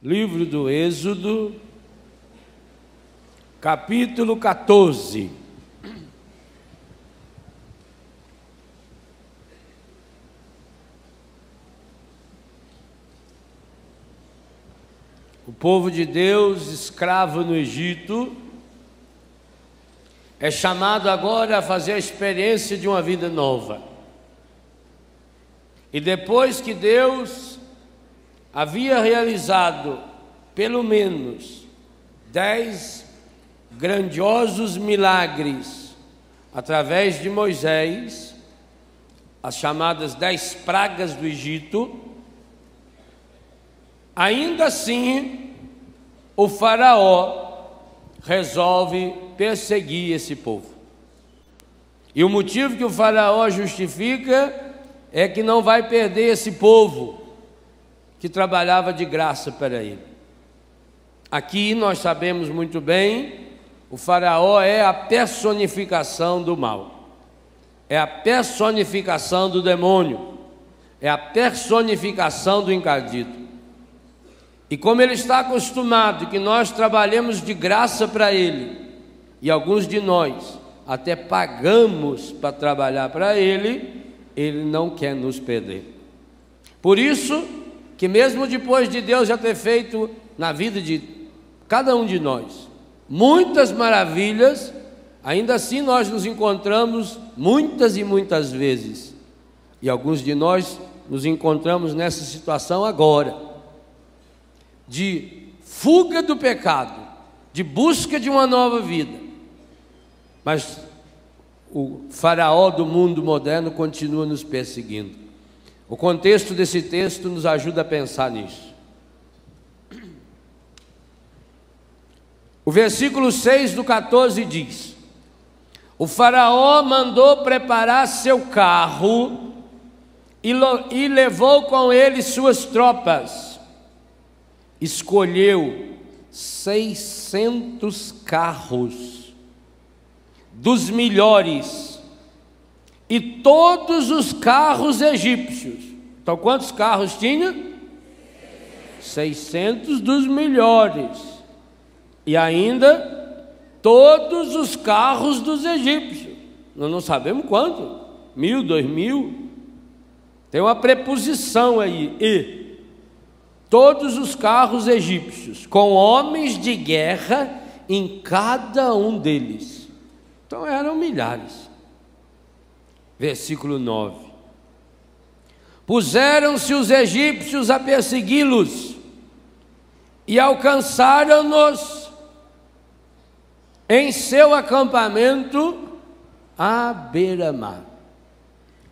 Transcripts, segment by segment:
Livro do Êxodo, capítulo 14. O povo de Deus, escravo no Egito, é chamado agora a fazer a experiência de uma vida nova. E depois que Deus havia realizado pelo menos 10 grandiosos milagres através de Moisés, as chamadas 10 pragas do Egito, ainda assim o faraó resolve perseguir esse povo. E o motivo que o faraó justifica é que não vai perder esse povo que trabalhava de graça para ele. Aqui nós sabemos muito bem, o faraó é a personificação do mal, é a personificação do demônio, é a personificação do encardido. E como ele está acostumado que nós trabalhemos de graça para ele, e alguns de nós até pagamos para trabalhar para ele, ele não quer nos perder. Por isso que mesmo depois de Deus já ter feito na vida de cada um de nós muitas maravilhas, ainda assim nós nos encontramos muitas e muitas vezes, e alguns de nós nos encontramos nessa situação agora, de fuga do pecado, de busca de uma nova vida, mas o faraó do mundo moderno continua nos perseguindo. O contexto desse texto nos ajuda a pensar nisso. O versículo 6 do 14 diz: o faraó mandou preparar seu carro e levou com ele suas tropas. Escolheu 600 carros dos melhores e todos os carros egípcios. Então quantos carros tinha? 600 dos melhores. E ainda todos os carros dos egípcios. Nós não sabemos quanto, 1.000, 2.000. Tem uma preposição aí, e todos os carros egípcios, com homens de guerra em cada um deles. Então eram milhares. Versículo 9: puseram-se os egípcios a persegui-los e alcançaram-nos em seu acampamento à beira-mar.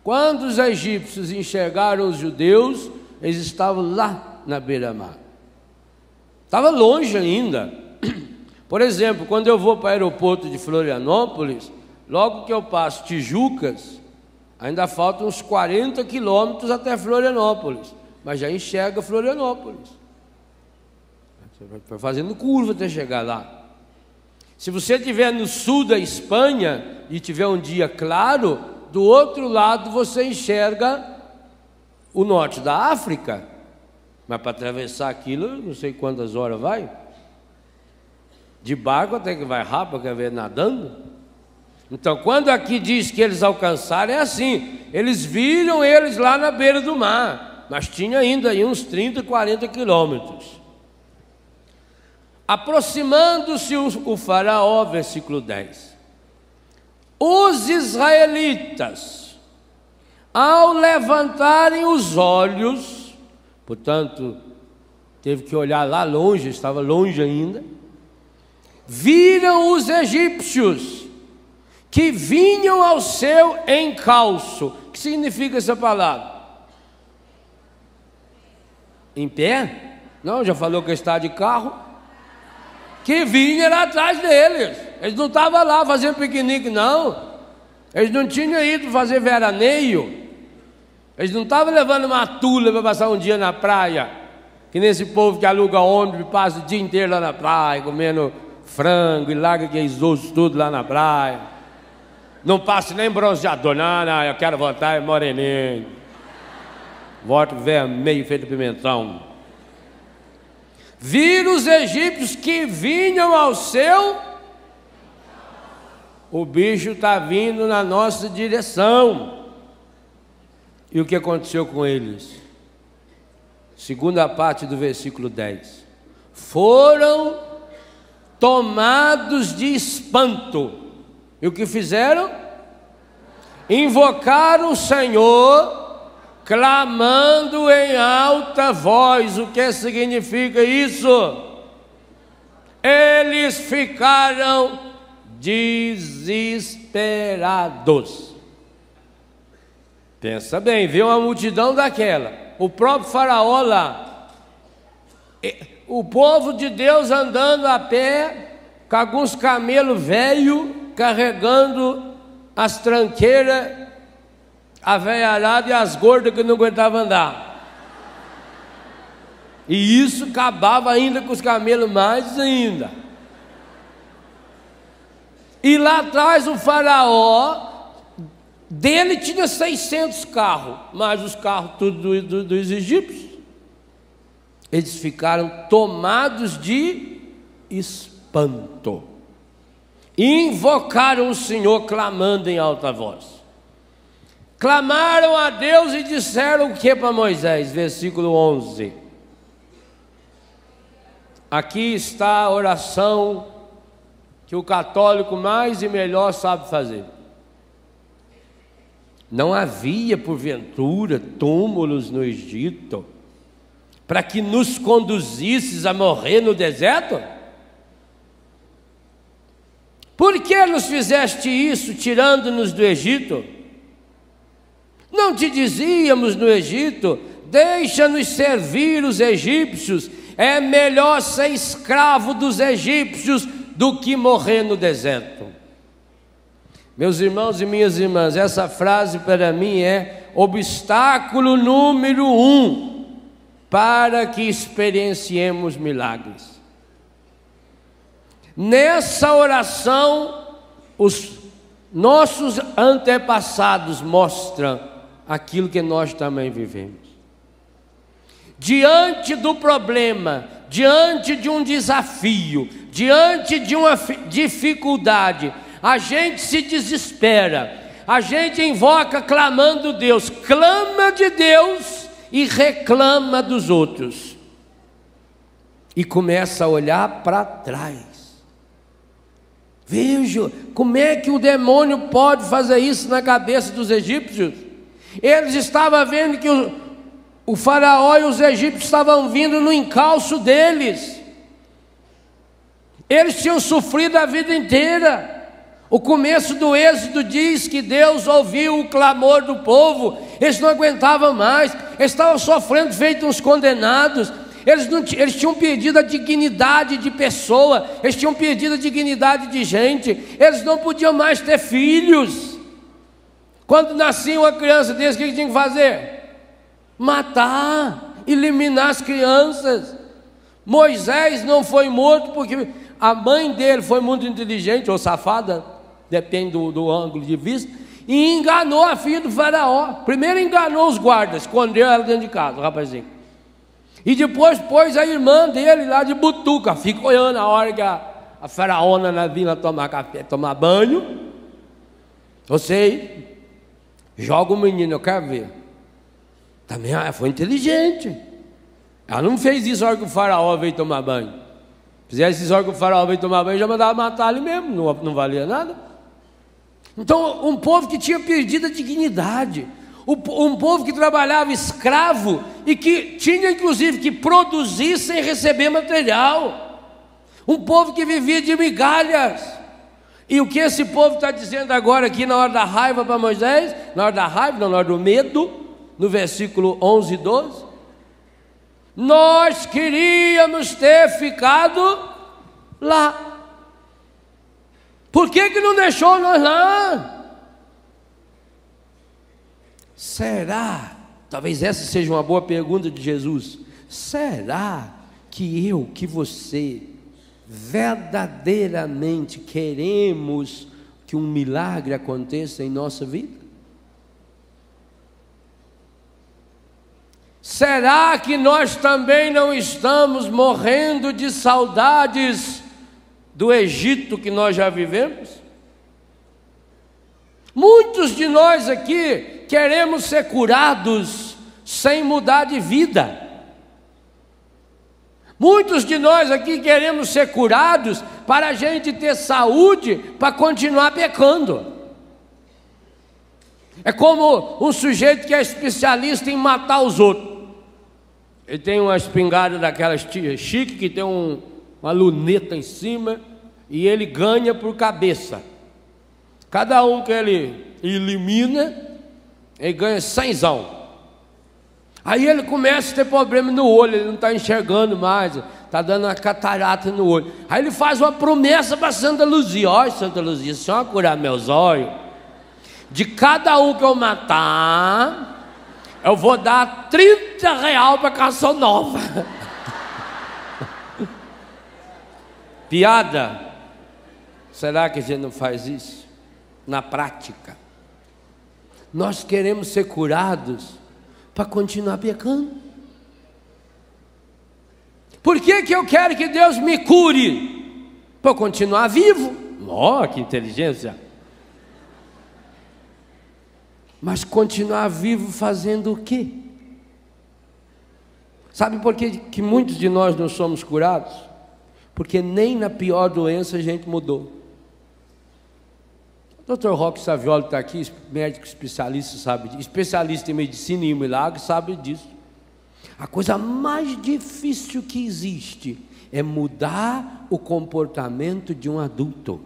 Quando os egípcios enxergaram os judeus, eles estavam lá na beira-mar. Estava longe ainda. Por exemplo, quando eu vou para o aeroporto de Florianópolis, logo que eu passo Tijucas, ainda faltam uns 40 quilômetros até Florianópolis, mas já enxerga Florianópolis. Você vai fazendo curva até chegar lá. Se você estiver no sul da Espanha e tiver um dia claro, do outro lado você enxerga o norte da África. Mas para atravessar aquilo, não sei quantas horas vai. De barco até que vai rápido, quer ver nadando. Então, quando aqui diz que eles alcançaram, é assim: eles viram eles lá na beira do mar, mas tinha ainda aí uns 30, 40 quilômetros. Aproximando-se o faraó, versículo 10, os israelitas, ao levantarem os olhos, portanto, teve que olhar lá longe, estava longe ainda, viram os egípcios que vinham ao seu encalço. O que significa essa palavra? Em pé? Não, já falou que está de carro. Que vinha lá atrás deles. Eles não estavam lá fazendo piquenique, não. Eles não tinham ido fazer veraneio. Eles não estavam levando uma tula para passar um dia na praia, que nesse povo que aluga ônibus e passa o dia inteiro lá na praia, comendo frango e larga aqueles ossos tudo lá na praia. Não passa nem bronzeador. Não, eu quero voltar moreninho. Voto vermelho feito pimentão. viram os egípcios que vinham ao seu, o bicho está vindo na nossa direção. E o que aconteceu com eles? Segunda parte do versículo 10. Foram tomados de espanto. E o que fizeram? Invocaram o Senhor, clamando em alta voz. O que significa isso? Eles ficaram desesperados. Pensa bem, viu uma multidão daquela, o próprio faraó lá, o povo de Deus andando a pé, com alguns camelos velhos, carregando as tranqueiras, a velharada e as gordas que não aguentavam andar. E isso acabava ainda com os camelos mais ainda. E lá atrás o faraó, dele tinha 600 carros, mais os carros tudo dos egípcios. Eles ficaram tomados de espanto. Invocaram o Senhor clamando em alta voz. Clamaram a Deus e disseram o que para Moisés? Versículo 11. Aqui está a oração que o católico mais e melhor sabe fazer. Não havia, porventura, túmulos no Egito, para que nos conduzisses a morrer no deserto? Por que nos fizeste isso, tirando-nos do Egito? Não te dizíamos no Egito, deixa-nos servir os egípcios, é melhor ser escravo dos egípcios do que morrer no deserto. Meus irmãos e minhas irmãs, essa frase para mim é obstáculo número 1 para que experienciemos milagres. Nessa oração, os nossos antepassados mostram aquilo que nós também vivemos. Diante do problema, diante de um desafio, diante de uma dificuldade, a gente se desespera, a gente invoca clamando Deus, clama de Deus e reclama dos outros, e começa a olhar para trás. Veja, como é que o demônio pode fazer isso na cabeça dos egípcios? Eles estavam vendo que o faraó e os egípcios estavam vindo no encalço deles. Eles tinham sofrido a vida inteira. O começo do Êxodo diz que Deus ouviu o clamor do povo. Eles não aguentavam mais, eles estavam sofrendo feito uns condenados. Eles tinham perdido a dignidade de pessoa, eles tinham perdido a dignidade de gente. Eles não podiam mais ter filhos. Quando nascia uma criança desse, o que tinha que fazer? Matar, eliminar as crianças. Moisés não foi morto porque a mãe dele foi muito inteligente ou safada, depende do ângulo de vista, e enganou a filha do faraó. Primeiro enganou os guardas, escondeu ela dentro de casa, o rapazinho. E depois pôs a irmã dele lá de butuca, fica olhando a hora que a faraona vinha tomar café, tomar banho. Você joga o menino, eu quero ver. Também ela foi inteligente. Ela não fez isso na hora que o faraó veio tomar banho. Fizesse isso na hora que o faraó veio tomar banho, já mandava matar ele mesmo, não valia nada. Então, um povo que tinha perdido a dignidade, um povo que trabalhava escravo e que tinha inclusive que produzir sem receber material, um povo que vivia de migalhas. E o que esse povo está dizendo agora aqui na hora da raiva para Moisés, na hora da raiva, não, na hora do medo, no versículo 11 e 12, nós queríamos ter ficado lá. Por que não deixou nós lá? Será? Talvez essa seja uma boa pergunta de Jesus. Será que você verdadeiramente queremos que um milagre aconteça em nossa vida? Será que nós também não estamos morrendo de saudades do Egito que nós já vivemos? Muitos de nós aqui queremos ser curados sem mudar de vida. Muitos de nós aqui queremos ser curados para a gente ter saúde para continuar pecando. É como um sujeito que é especialista em matar os outros. Ele tem uma espingarda daquelas chique que tem uma luneta em cima e ele ganha por cabeça. Cada um que ele elimina, ele ganha 100zão. Aí ele começa a ter problema no olho, ele não está enxergando mais, está dando uma catarata no olho. Aí ele faz uma promessa para Santa Luzia: olha, Santa Luzia, se eu curar meus olhos, de cada um que eu matar, eu vou dar R$30 para canção nova. Piada? Será que a gente não faz isso? Na prática, nós queremos ser curados para continuar pecando. Por que eu quero que Deus me cure? Para eu continuar vivo. Oh, que inteligência! Mas continuar vivo fazendo o quê? Sabe por que muitos de nós não somos curados? Porque nem na pior doença a gente mudou. O Dr. Roque Savioli está aqui, médico especialista, sabe disso, especialista em medicina e milagre, sabe disso. A coisa mais difícil que existe é mudar o comportamento de um adulto.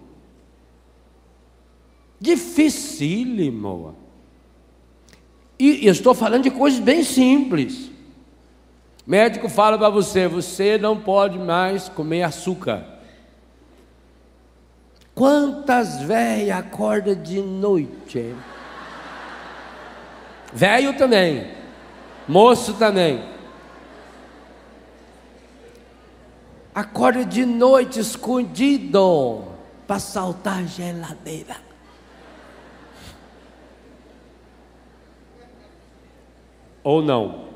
Dificílimo. E eu estou falando de coisas bem simples. Médico fala para você: você não pode mais comer açúcar. Quantas velhas acordam de noite? Velho também, moço também. Acorda de noite escondido para saltar a geladeira. Ou não?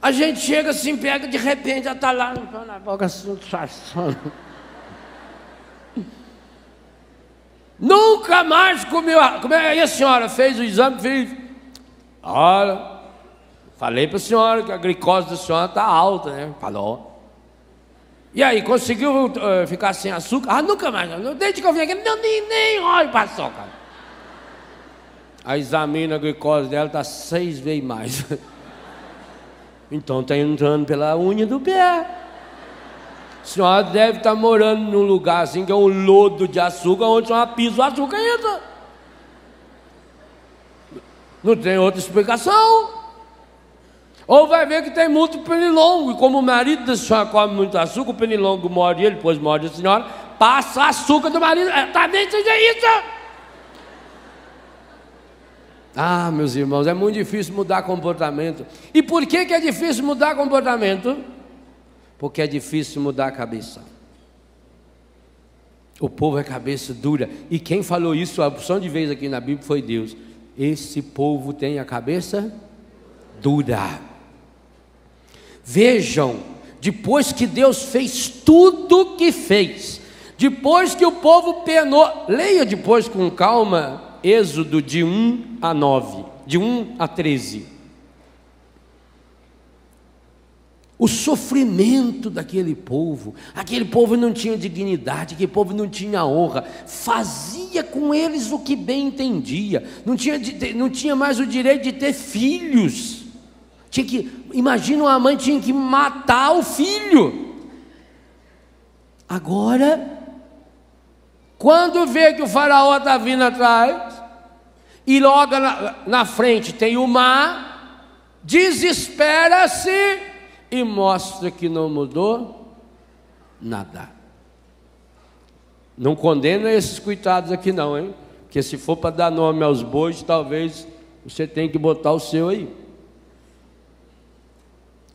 A gente chega assim, pega de repente, já está lá na boca assim, chaçando. Nunca mais comeu. Aí a senhora fez o exame, fez. Olha, falei para a senhora que a glicose da senhora está alta, né? Falou. E aí, conseguiu ficar sem açúcar? Ah, nunca mais. Desde que eu vim aqui, nem olho para açúcar. Aí examina a glicose dela, está 6 vezes mais. Então está entrando pela unha do pé. A senhora deve estar morando num lugar assim que é um lodo de açúcar, onde só pisa o açúcar entra. Não tem outra explicação. Ou vai ver que tem muito pernilongo, e como o marido da senhora come muito açúcar, o pernilongo morde ele, depois morde a senhora, passa açúcar do marido. Talvez seja isso. Ah, meus irmãos, é muito difícil mudar comportamento. E por que é difícil mudar comportamento? Porque é difícil mudar a cabeça. O povo é cabeça dura. E quem falou isso a opção de vez aqui na Bíblia foi Deus. Esse povo tem a cabeça dura. Vejam, depois que Deus fez tudo o que fez, depois que o povo penou, leia depois com calma Êxodo de 1 a 9, de 1 a 13. O sofrimento daquele povo, aquele povo não tinha dignidade, aquele povo não tinha honra, fazia com eles o que bem entendia, não tinha mais o direito de ter filhos. Imagina, uma mãe tinha que matar o filho. Agora, quando vê que o faraó está vindo atrás, e logo na frente tem o mar, desespera-se e mostra que não mudou nada. Não condena esses coitados aqui não, hein? Porque se for para dar nome aos bois, talvez você tenha que botar o seu aí.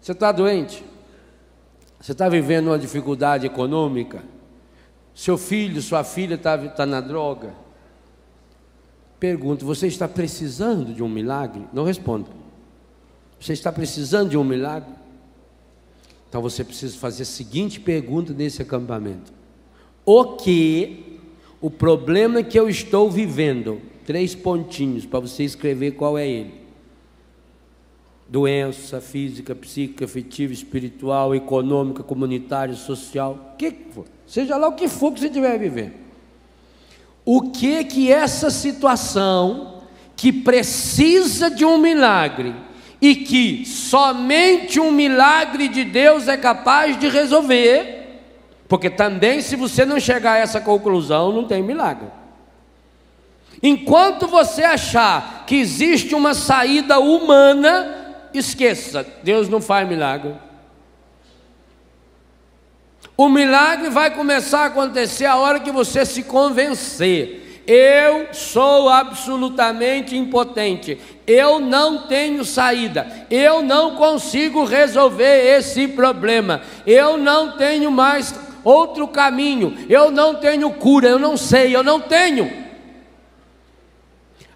Você está doente? Você está vivendo uma dificuldade econômica? Seu filho, sua filha está na droga? Pergunto, você está precisando de um milagre? Não responda. Você está precisando de um milagre? Então você precisa fazer a seguinte pergunta nesse acampamento: o problema que eu estou vivendo, 3 pontinhos para você escrever qual é ele: doença física, psíquica, afetiva, espiritual, econômica, comunitária, social, que for, seja lá o que for que você estiver vivendo. O que essa situação que precisa de um milagre e que somente um milagre de Deus é capaz de resolver, porque também se você não chegar a essa conclusão, não tem milagre. Enquanto você achar que existe uma saída humana, esqueça, Deus não faz milagre. O milagre vai começar a acontecer a hora que você se convencer: eu sou absolutamente impotente, eu não tenho saída, eu não consigo resolver esse problema, eu não tenho mais outro caminho, eu não tenho cura, eu não sei, eu não tenho.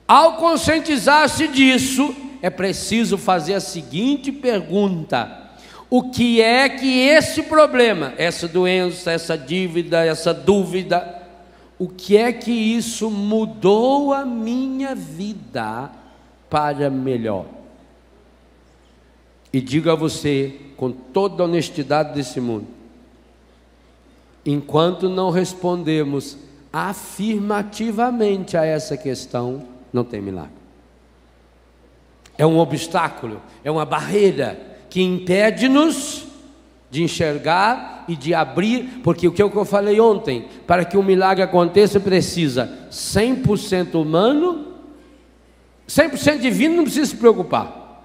Ao conscientizar-se disso, é preciso fazer a seguinte pergunta: o que é que esse problema, essa doença, essa dívida, essa dúvida, o que é que isso mudou a minha vida para melhor? E digo a você, com toda a honestidade desse mundo, enquanto não respondemos afirmativamente a essa questão, não tem milagre. É um obstáculo, é uma barreira que impede-nos de enxergar e de abrir, porque o que eu falei ontem, para que um milagre aconteça precisa 100% humano, 100% divino, não precisa se preocupar.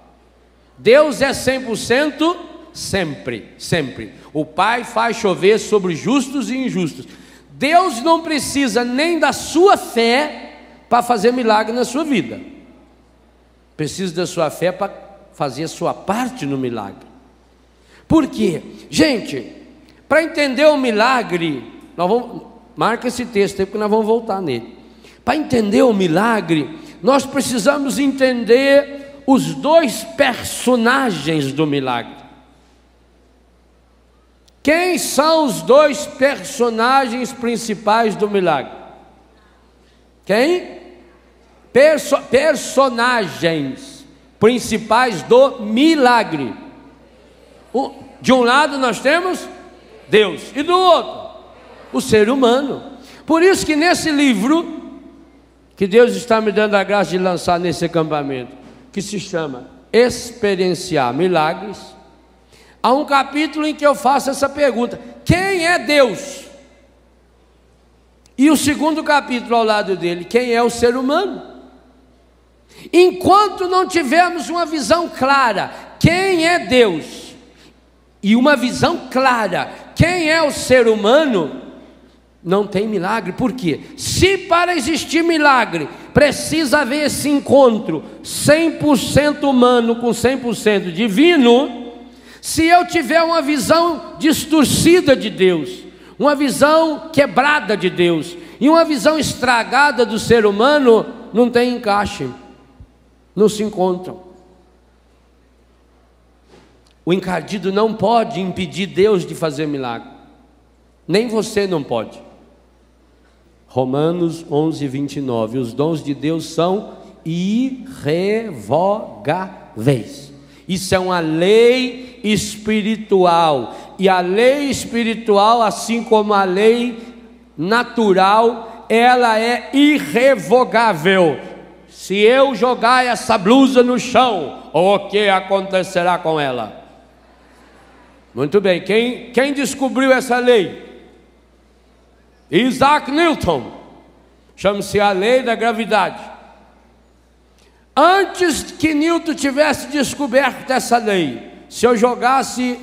Deus é 100% sempre, sempre. O Pai faz chover sobre justos e injustos. Deus não precisa nem da sua fé para fazer milagre na sua vida. Precisa da sua fé para fazer a sua parte no milagre. Por quê? Gente, para entender o milagre, marca esse texto aí, porque nós vamos voltar nele. Para entender o milagre, nós precisamos entender os 2 personagens do milagre. Quem são os 2 personagens principais do milagre? Quem? Personagens principais do milagre. De um lado nós temos Deus, e do outro o ser humano. Por isso que nesse livro que Deus está me dando a graça de lançar nesse acampamento, que se chama Experienciar Milagres, há um capítulo em que eu faço essa pergunta: quem é Deus? E o segundo capítulo ao lado dele: quem é o ser humano? Enquanto não tivermos uma visão clara, quem é Deus, e uma visão clara, quem é o ser humano, não tem milagre. Por quê? Se para existir milagre precisa haver esse encontro 100% humano com 100% divino, se eu tiver uma visão distorcida de Deus, uma visão quebrada de Deus e uma visão estragada do ser humano, não tem encaixe, não se encontram. O encardido não pode impedir Deus de fazer milagre, nem você não pode. Romanos 11:29, os dons de Deus são irrevogáveis. Isso é uma lei espiritual, e a lei espiritual, assim como a lei natural, ela é irrevogável. Se eu jogar essa blusa no chão, o que acontecerá com ela? Muito bem, quem descobriu essa lei? Isaac Newton. Chama-se a lei da gravidade. Antes que Newton tivesse descoberto essa lei, se eu jogasse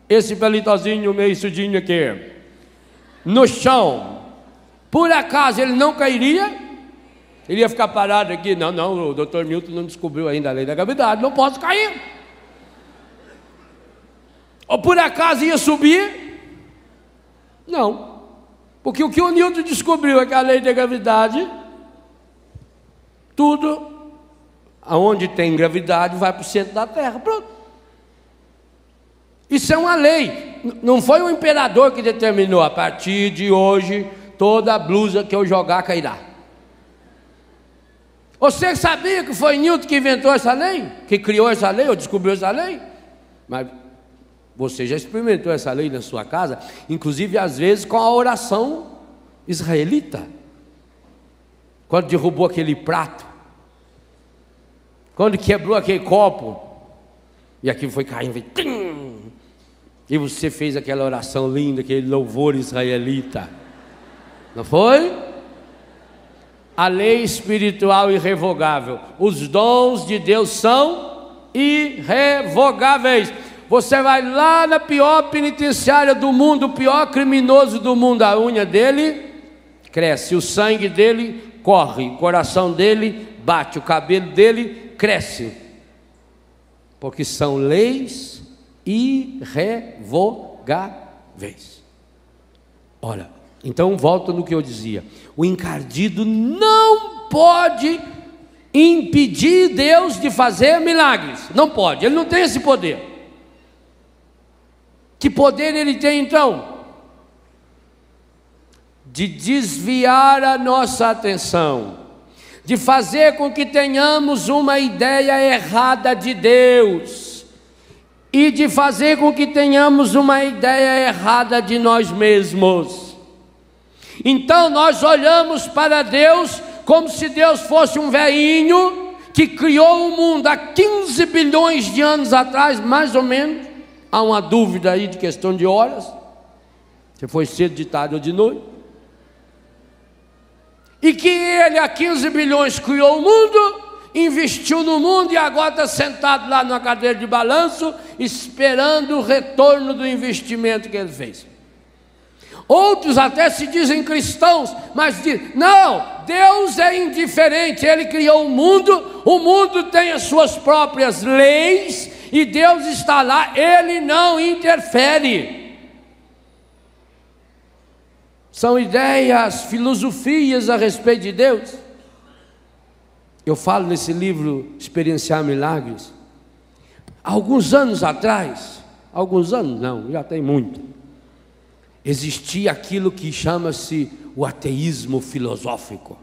esse pelitozinho meio sudinho aqui no chão, por acaso ele não cairia? Ele ia ficar parado aqui? Não, o Dr. Newton não descobriu ainda a lei da gravidade, não posso cair. Ou por acaso ia subir? Não, porque o que o Newton descobriu é que a lei da gravidade, tudo Aonde tem gravidade vai para o centro da terra, pronto. Isso é uma lei, não foi o imperador que determinou, a partir de hoje toda a blusa que eu jogar cairá. Você sabia que foi Newton que inventou essa lei? Que criou essa lei, ou descobriu essa lei? Mas você já experimentou essa lei na sua casa? Inclusive às vezes com a oração israelita. Quando derrubou aquele prato, quando quebrou aquele copo, e aquilo foi caindo, e você fez aquela oração linda, aquele louvor israelita, não foi? A lei espiritual irrevogável. Os dons de Deus são irrevogáveis. Você vai lá na pior penitenciária do mundo, o pior criminoso do mundo, a unha dele cresce, o sangue dele corre, o coração dele bate, o cabelo dele cresce, porque são leis irrevogáveis. Ora, então volto no que eu dizia, o encardido não pode impedir Deus de fazer milagres, não pode, ele não tem esse poder. Que poder ele tem então? De desviar a nossa atenção, de fazer com que tenhamos uma ideia errada de Deus, e de fazer com que tenhamos uma ideia errada de nós mesmos. Então nós olhamos para Deus como se Deus fosse um velhinho que criou o mundo há 15 bilhões de anos atrás, mais ou menos. Há uma dúvida aí de questão de horas, se foi cedo, de tarde ou de noite. E que ele há 15 bilhões criou o mundo, investiu no mundo e agora está sentado lá numa cadeira de balanço, esperando o retorno do investimento que ele fez. Outros até se dizem cristãos, mas dizem, não, Deus é indiferente, Ele criou o mundo tem as suas próprias leis, e Deus está lá, Ele não interfere. São ideias, filosofias a respeito de Deus. Eu falo nesse livro Experienciar Milagres. Alguns anos atrás, alguns anos não, já tem muito, existia aquilo que chama-se o ateísmo filosófico.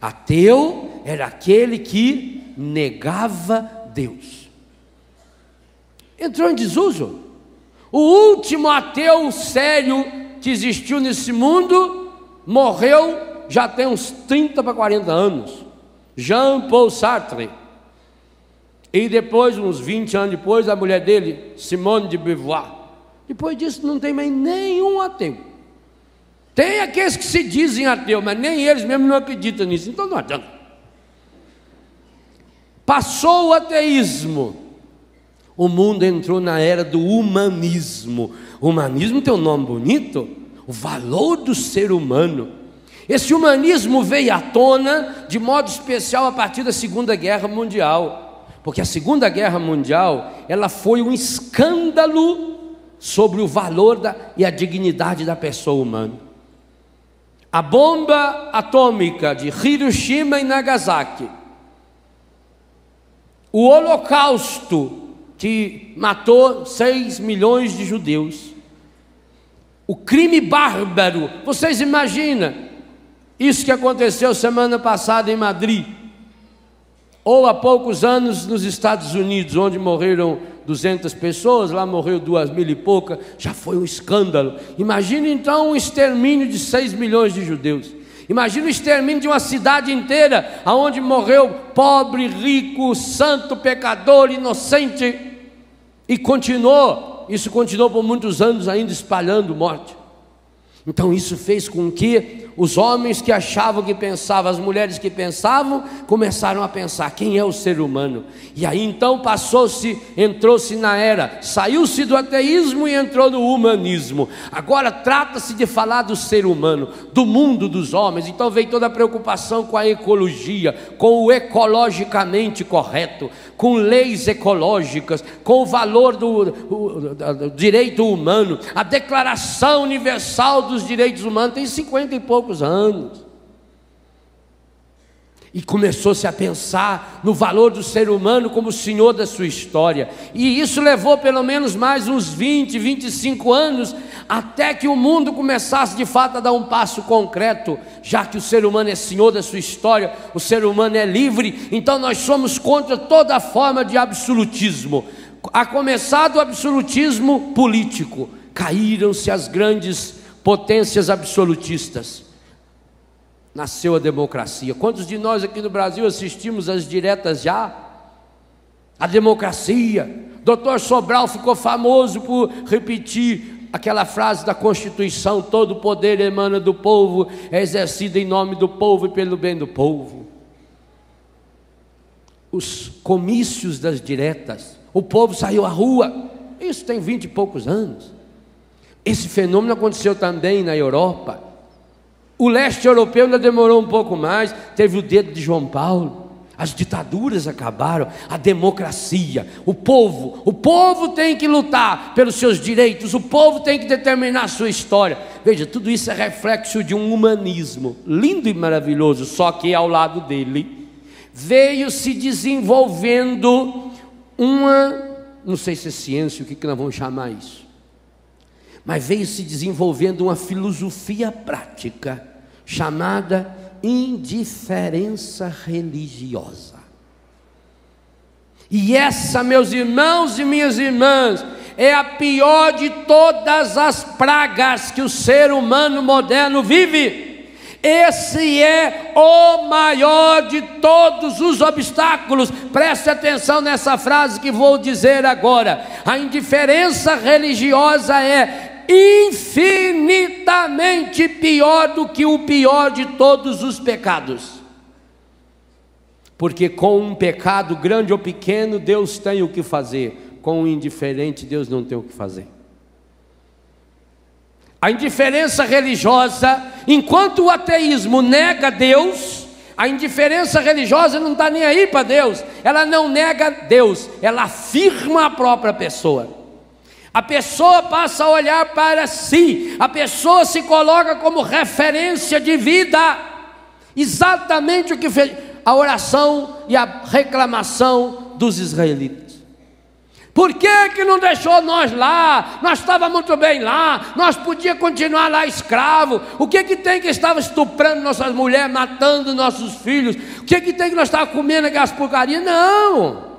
Ateu era aquele que negava Deus. Entrou em desuso. O último ateu sério que existiu nesse mundo morreu já tem uns 30 para 40 anos. Jean-Paul Sartre. E depois, uns 20 anos depois, a mulher dele, Simone de Beauvoir. Depois disso não tem mais nenhum ateu. Tem aqueles que se dizem ateu, mas nem eles mesmos não acreditam nisso, então não adianta. Passou o ateísmo, o mundo entrou na era do humanismo. O humanismo tem um nome bonito, o valor do ser humano. Esse humanismo veio à tona de modo especial a partir da Segunda Guerra Mundial, porque a Segunda Guerra Mundial, ela foi um escândalo sobre o valor e a dignidade da pessoa humana. A bomba atômica de Hiroshima e Nagasaki, o Holocausto que matou 6 milhões de judeus, o crime bárbaro, vocês imaginam isso que aconteceu semana passada em Madrid, ou há poucos anos nos Estados Unidos, onde morreram 200 pessoas, lá morreu 2.000 e pouca, já foi um escândalo. Imagina então um extermínio de 6 milhões de judeus. Imagina o extermínio de uma cidade inteira, aonde morreu pobre, rico, santo, pecador, inocente, e isso continuou por muitos anos ainda espalhando morte. Então isso fez com que os homens que achavam que pensavam, as mulheres que pensavam, começaram a pensar, quem é o ser humano? E aí então entrou-se na era, saiu-se do ateísmo e entrou no humanismo. Agora trata-se de falar do ser humano, do mundo dos homens. Então veio toda a preocupação com a ecologia, com o ecologicamente correto, com leis ecológicas, com o valor do direito humano, a Declaração Universal dos Direitos Humanos tem 50 e poucos anos. E começou-se a pensar no valor do ser humano como senhor da sua história. E isso levou pelo menos mais uns 20, 25 anos, até que o mundo começasse de fato a dar um passo concreto. Já que o ser humano é senhor da sua história, o ser humano é livre, então nós somos contra toda forma de absolutismo. A começar do absolutismo político, caíram-se as grandes potências absolutistas. Nasceu a democracia. Quantos de nós aqui no Brasil assistimos às diretas já? A democracia. Dr. Sobral ficou famoso por repetir aquela frase da Constituição: todo poder emana do povo, é exercido em nome do povo e pelo bem do povo. Os comícios das diretas, o povo saiu à rua. Isso tem 20 e poucos anos. Esse fenômeno aconteceu também na Europa. O leste europeu ainda demorou um pouco mais, teve o dedo de João Paulo. As ditaduras acabaram, a democracia, o povo tem que lutar pelos seus direitos, o povo tem que determinar a sua história. Veja, tudo isso é reflexo de um humanismo lindo e maravilhoso, só que ao lado dele veio se desenvolvendo não sei se é ciência, o que nós vamos chamar isso, mas veio se desenvolvendo uma filosofia prática chamada indiferença religiosa. E essa, meus irmãos e minhas irmãs, é a pior de todas as pragas que o ser humano moderno vive. Esse é o maior de todos os obstáculos. Preste atenção nessa frase que vou dizer agora. A indiferença religiosa é infinitamente pior do que o pior de todos os pecados. Porque com um pecado grande ou pequeno, Deus tem o que fazer. Com o indiferente, Deus não tem o que fazer. A indiferença religiosa, enquanto o ateísmo nega Deus, a indiferença religiosa não está nem aí para Deus. Ela não nega Deus, ela afirma a própria pessoa. A pessoa passa a olhar para si, a pessoa se coloca como referência de vida. Exatamente o que fez a oração e a reclamação dos israelitas. Por que não deixou nós lá? Nós estávamos muito bem lá, nós podíamos continuar lá escravo. O que tem que estava estuprando nossas mulheres, matando nossos filhos? O que tem que nós estávamos comendo aquelas porcarias? Não,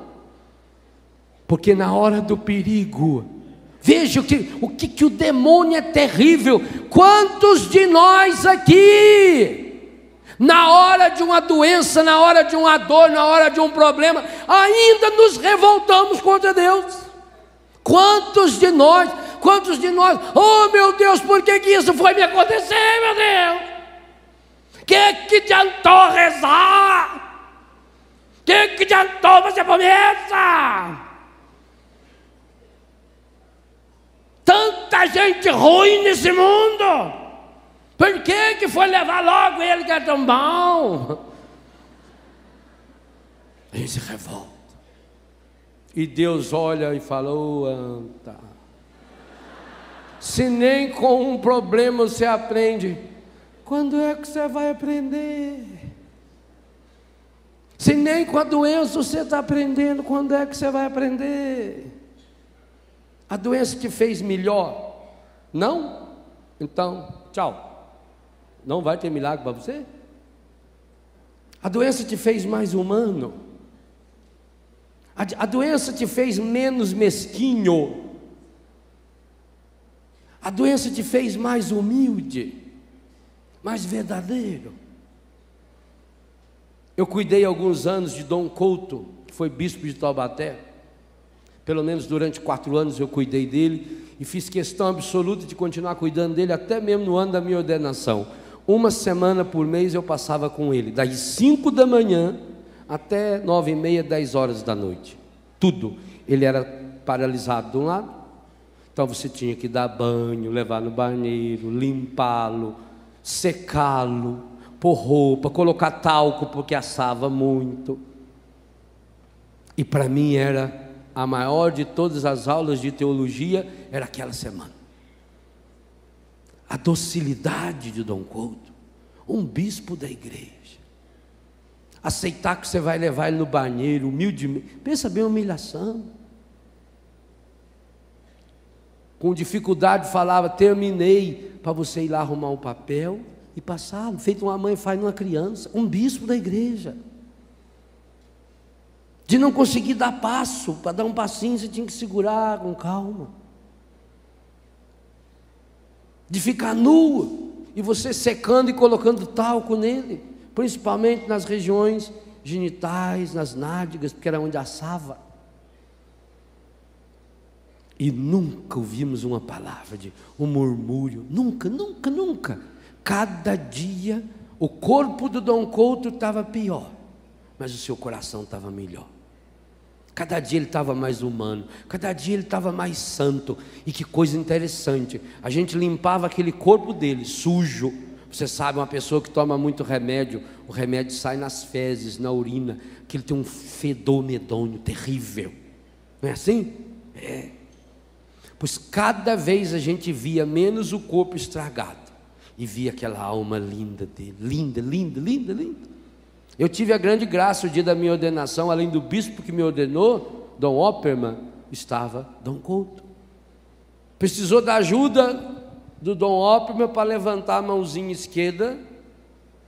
porque na hora do perigo, veja o que o demônio é terrível. Quantos de nós aqui, na hora de uma doença, na hora de uma dor, na hora de um problema, ainda nos revoltamos contra Deus? Quantos de nós, oh meu Deus, por que isso foi me acontecer, meu Deus? Que adiantou rezar? Que adiantou fazer promessa? Tanta gente ruim nesse mundo, por que foi levar logo ele que é tão bom? Ele se revolta, e Deus olha e fala: ô anta, se nem com um problema você aprende, quando é que você vai aprender? Se nem com a doença você está aprendendo, quando é que você vai aprender? A doença te fez melhor? Não? Então, tchau. Não vai ter milagre para você? A doença te fez mais humano? A doença te fez menos mesquinho? A doença te fez mais humilde? Mais verdadeiro? Eu cuidei alguns anos de Dom Couto, que foi bispo de Taubaté. Pelo menos durante 4 anos eu cuidei dele, e fiz questão absoluta de continuar cuidando dele, até mesmo no ano da minha ordenação. 1 semana por mês eu passava com ele, das 5 da manhã até 9h30, 10 horas da noite. Tudo. Ele era paralisado de um lado, então você tinha que dar banho, levar no banheiro, limpá-lo, secá-lo, pôr roupa, colocar talco porque assava muito. E para mim era a maior de todas as aulas de teologia, era aquela semana. A docilidade de Dom Couto, um bispo da igreja, aceitar que você vai levar ele no banheiro, humildemente. Pensa bem a humilhação. Com dificuldade falava, terminei, para você ir lá arrumar um papel e passar, feito uma mãe faz numa criança, um bispo da igreja. De não conseguir dar passo, para dar um passinho você tinha que segurar com calma. De ficar nu, e você secando e colocando talco nele, principalmente nas regiões genitais, nas nádegas, porque era onde assava. E nunca ouvimos uma palavra de um murmúrio, nunca, nunca, nunca. Cada dia o corpo do Dom Couto estava pior, mas o seu coração estava melhor. Cada dia ele estava mais humano, cada dia ele estava mais santo. E que coisa interessante, a gente limpava aquele corpo dele, sujo. Você sabe, uma pessoa que toma muito remédio, o remédio sai nas fezes, na urina, que ele tem um fedor medonho, terrível. Não é assim? É. Pois cada vez a gente via menos o corpo estragado, e via aquela alma linda dele, linda, linda, linda, linda. Eu tive a grande graça, o dia da minha ordenação, além do bispo que me ordenou, Dom Opperman, estava Dom Couto. Precisou da ajuda do Dom Opperman para levantar a mãozinha esquerda,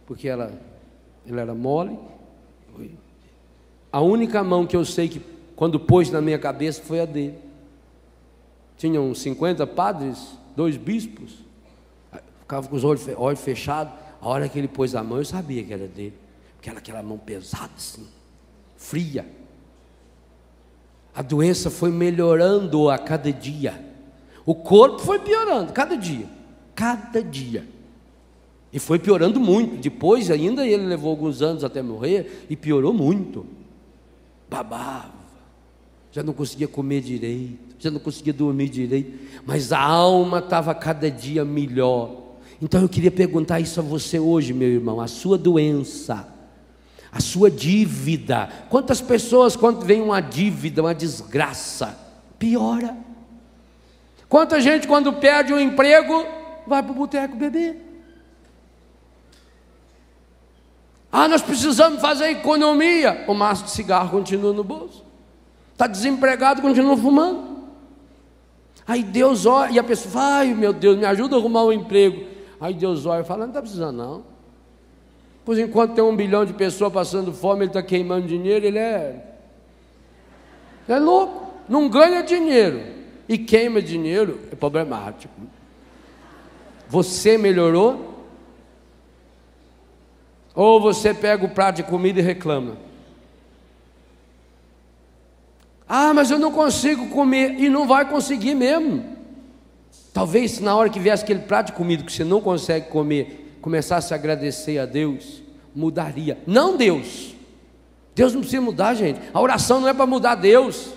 porque ele era mole. A única mão que eu sei que quando pôs na minha cabeça foi a dele. Tinham 50 padres, 2 bispos, ficava com os olhos fechados. A hora que ele pôs a mão eu sabia que era dele. Aquela mão pesada assim, fria. A doença foi melhorando a cada dia. O corpo foi piorando, cada dia. E foi piorando muito. Depois ainda ele levou alguns anos até morrer, e piorou muito. Babava, já não conseguia comer direito, já não conseguia dormir direito. Mas a alma estava cada dia melhor. Então eu queria perguntar isso a você hoje, meu irmão. A sua doença, a sua dívida. Quantas pessoas, quando vem uma dívida, uma desgraça, piora? Quanta gente, quando perde um emprego, vai para o boteco beber? Nós precisamos fazer economia. O maço de cigarro continua no bolso. Está desempregado, continua fumando. Aí Deus olha, e a pessoa fala, ai meu Deus, me ajuda a arrumar um emprego. Aí Deus olha e fala, não está precisando não. Pois enquanto tem 1 bilhão de pessoas passando fome, ele está queimando dinheiro, ele é louco, não ganha dinheiro e queima dinheiro, é problemático. Você melhorou? Ou você pega o prato de comida e reclama? Mas eu não consigo comer, e não vai conseguir mesmo. Talvez na hora que viesse aquele prato de comida que você não consegue comer, começasse a agradecer a Deus, mudaria. Não Deus. Deus não precisa mudar, gente. A oração não é para mudar Deus.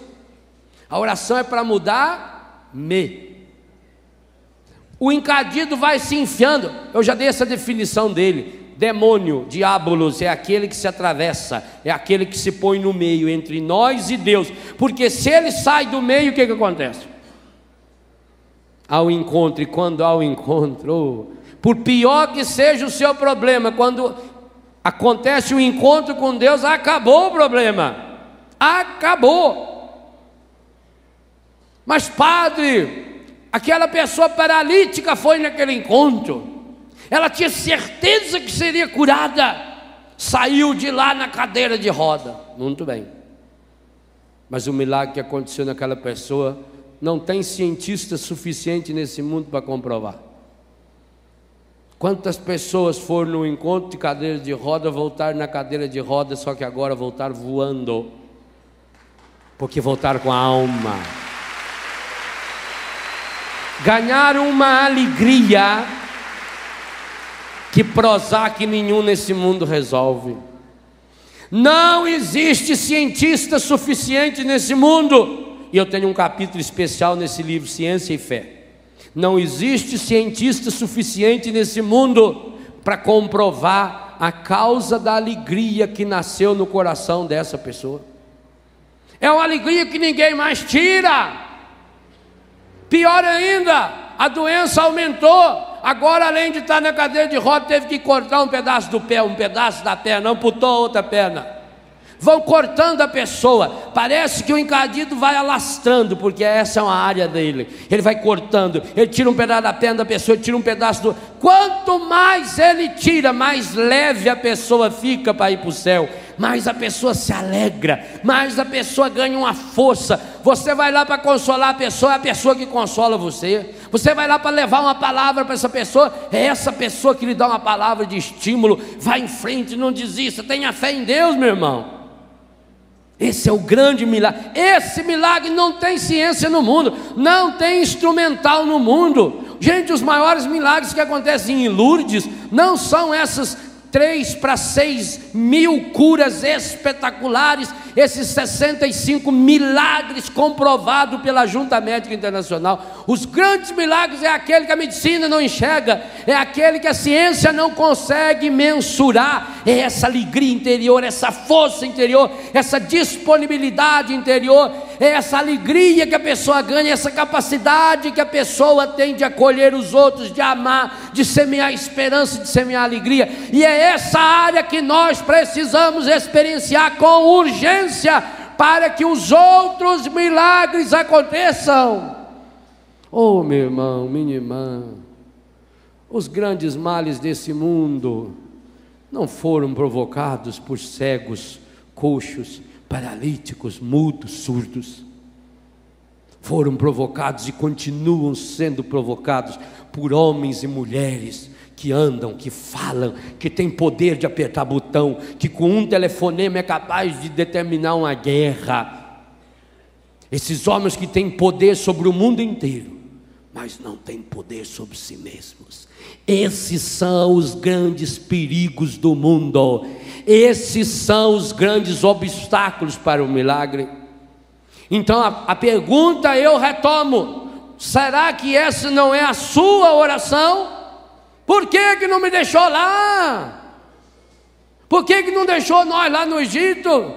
A oração é para mudar me. O encadido vai se enfiando. Eu já dei essa definição dele. Demônio, diabolos, é aquele que se atravessa, é aquele que se põe no meio entre nós e Deus. Porque se ele sai do meio, o que acontece? Ao encontro, e quando há o encontro, por pior que seja o seu problema, quando acontece o encontro com Deus, acabou o problema. Acabou. Mas padre, aquela pessoa paralítica foi naquele encontro, ela tinha certeza que seria curada, saiu de lá na cadeira de roda. Muito bem. Mas o milagre que aconteceu naquela pessoa, não tem cientista suficiente nesse mundo para comprovar. Quantas pessoas foram no encontro de cadeira de roda, voltaram na cadeira de roda, só que agora voltaram voando, porque voltaram com a alma, ganharam uma alegria que Prozac nenhum nesse mundo resolve. Não existe cientista suficiente nesse mundo, e eu tenho um capítulo especial nesse livro, Ciência e Fé. Não existe cientista suficiente nesse mundo para comprovar a causa da alegria que nasceu no coração dessa pessoa. É uma alegria que ninguém mais tira. Pior ainda, a doença aumentou, agora além de estar na cadeira de roda, teve que cortar um pedaço do pé, um pedaço da perna, amputou a outra perna. Vão cortando a pessoa, parece que o encadido vai alastrando, porque essa é uma área dele. Ele vai cortando, ele tira um pedaço da perna da pessoa, tira um pedaço do... Quanto mais ele tira, mais leve a pessoa fica para ir para o céu, mais a pessoa se alegra, mais a pessoa ganha uma força. Você vai lá para consolar a pessoa, é a pessoa que consola você. Você vai lá para levar uma palavra para essa pessoa, é essa pessoa que lhe dá uma palavra de estímulo. Vai em frente, não desista, tenha fé em Deus, meu irmão. Esse é o grande milagre. Esse milagre não tem ciência no mundo, não tem instrumental no mundo. Gente, os maiores milagres que acontecem em Lourdes não são essas 3 para 6 mil curas espetaculares, esses 65 milagres comprovados pela Junta Médica Internacional. Os grandes milagres é aquele que a medicina não enxerga, é aquele que a ciência não consegue mensurar. É essa alegria interior, essa força interior, essa disponibilidade interior, é essa alegria que a pessoa ganha, essa capacidade que a pessoa tem de acolher os outros, de amar, de semear esperança, de semear alegria. E é essa área que nós precisamos experienciar com urgência para que os outros milagres aconteçam. Oh, meu irmão, minha irmã, os grandes males desse mundo não foram provocados por cegos, coxos, paralíticos, mudos, surdos. Foram provocados e continuam sendo provocados por homens e mulheres que andam, que falam, que têm poder de apertar botão, que com um telefonema é capaz de determinar uma guerra. Esses homens que têm poder sobre o mundo inteiro, mas não têm poder sobre si mesmos. Esses são os grandes perigos do mundo. Esses são os grandes obstáculos para o milagre. Então a pergunta eu retomo: será que essa não é a sua oração? Por que não me deixou lá? Por que não deixou nós lá no Egito?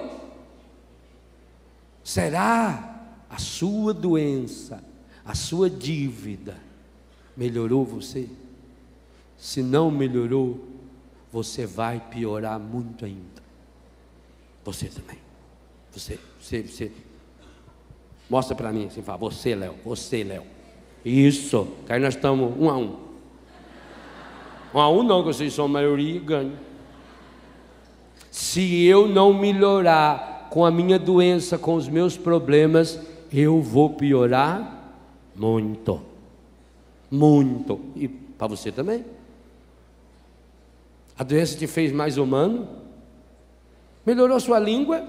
Será a sua doença, a sua dívida melhorou você? Se não melhorou, você vai piorar muito ainda. Você também. Você. Mostra para mim, assim, fala, você, Léo. Isso, que aí nós estamos 1 a 1. 1 a 1 não, que vocês são a maioria e ganham. Se eu não melhorar com a minha doença, com os meus problemas, eu vou piorar muito. Muito. E para você também. A doença te fez mais humano? Melhorou sua língua?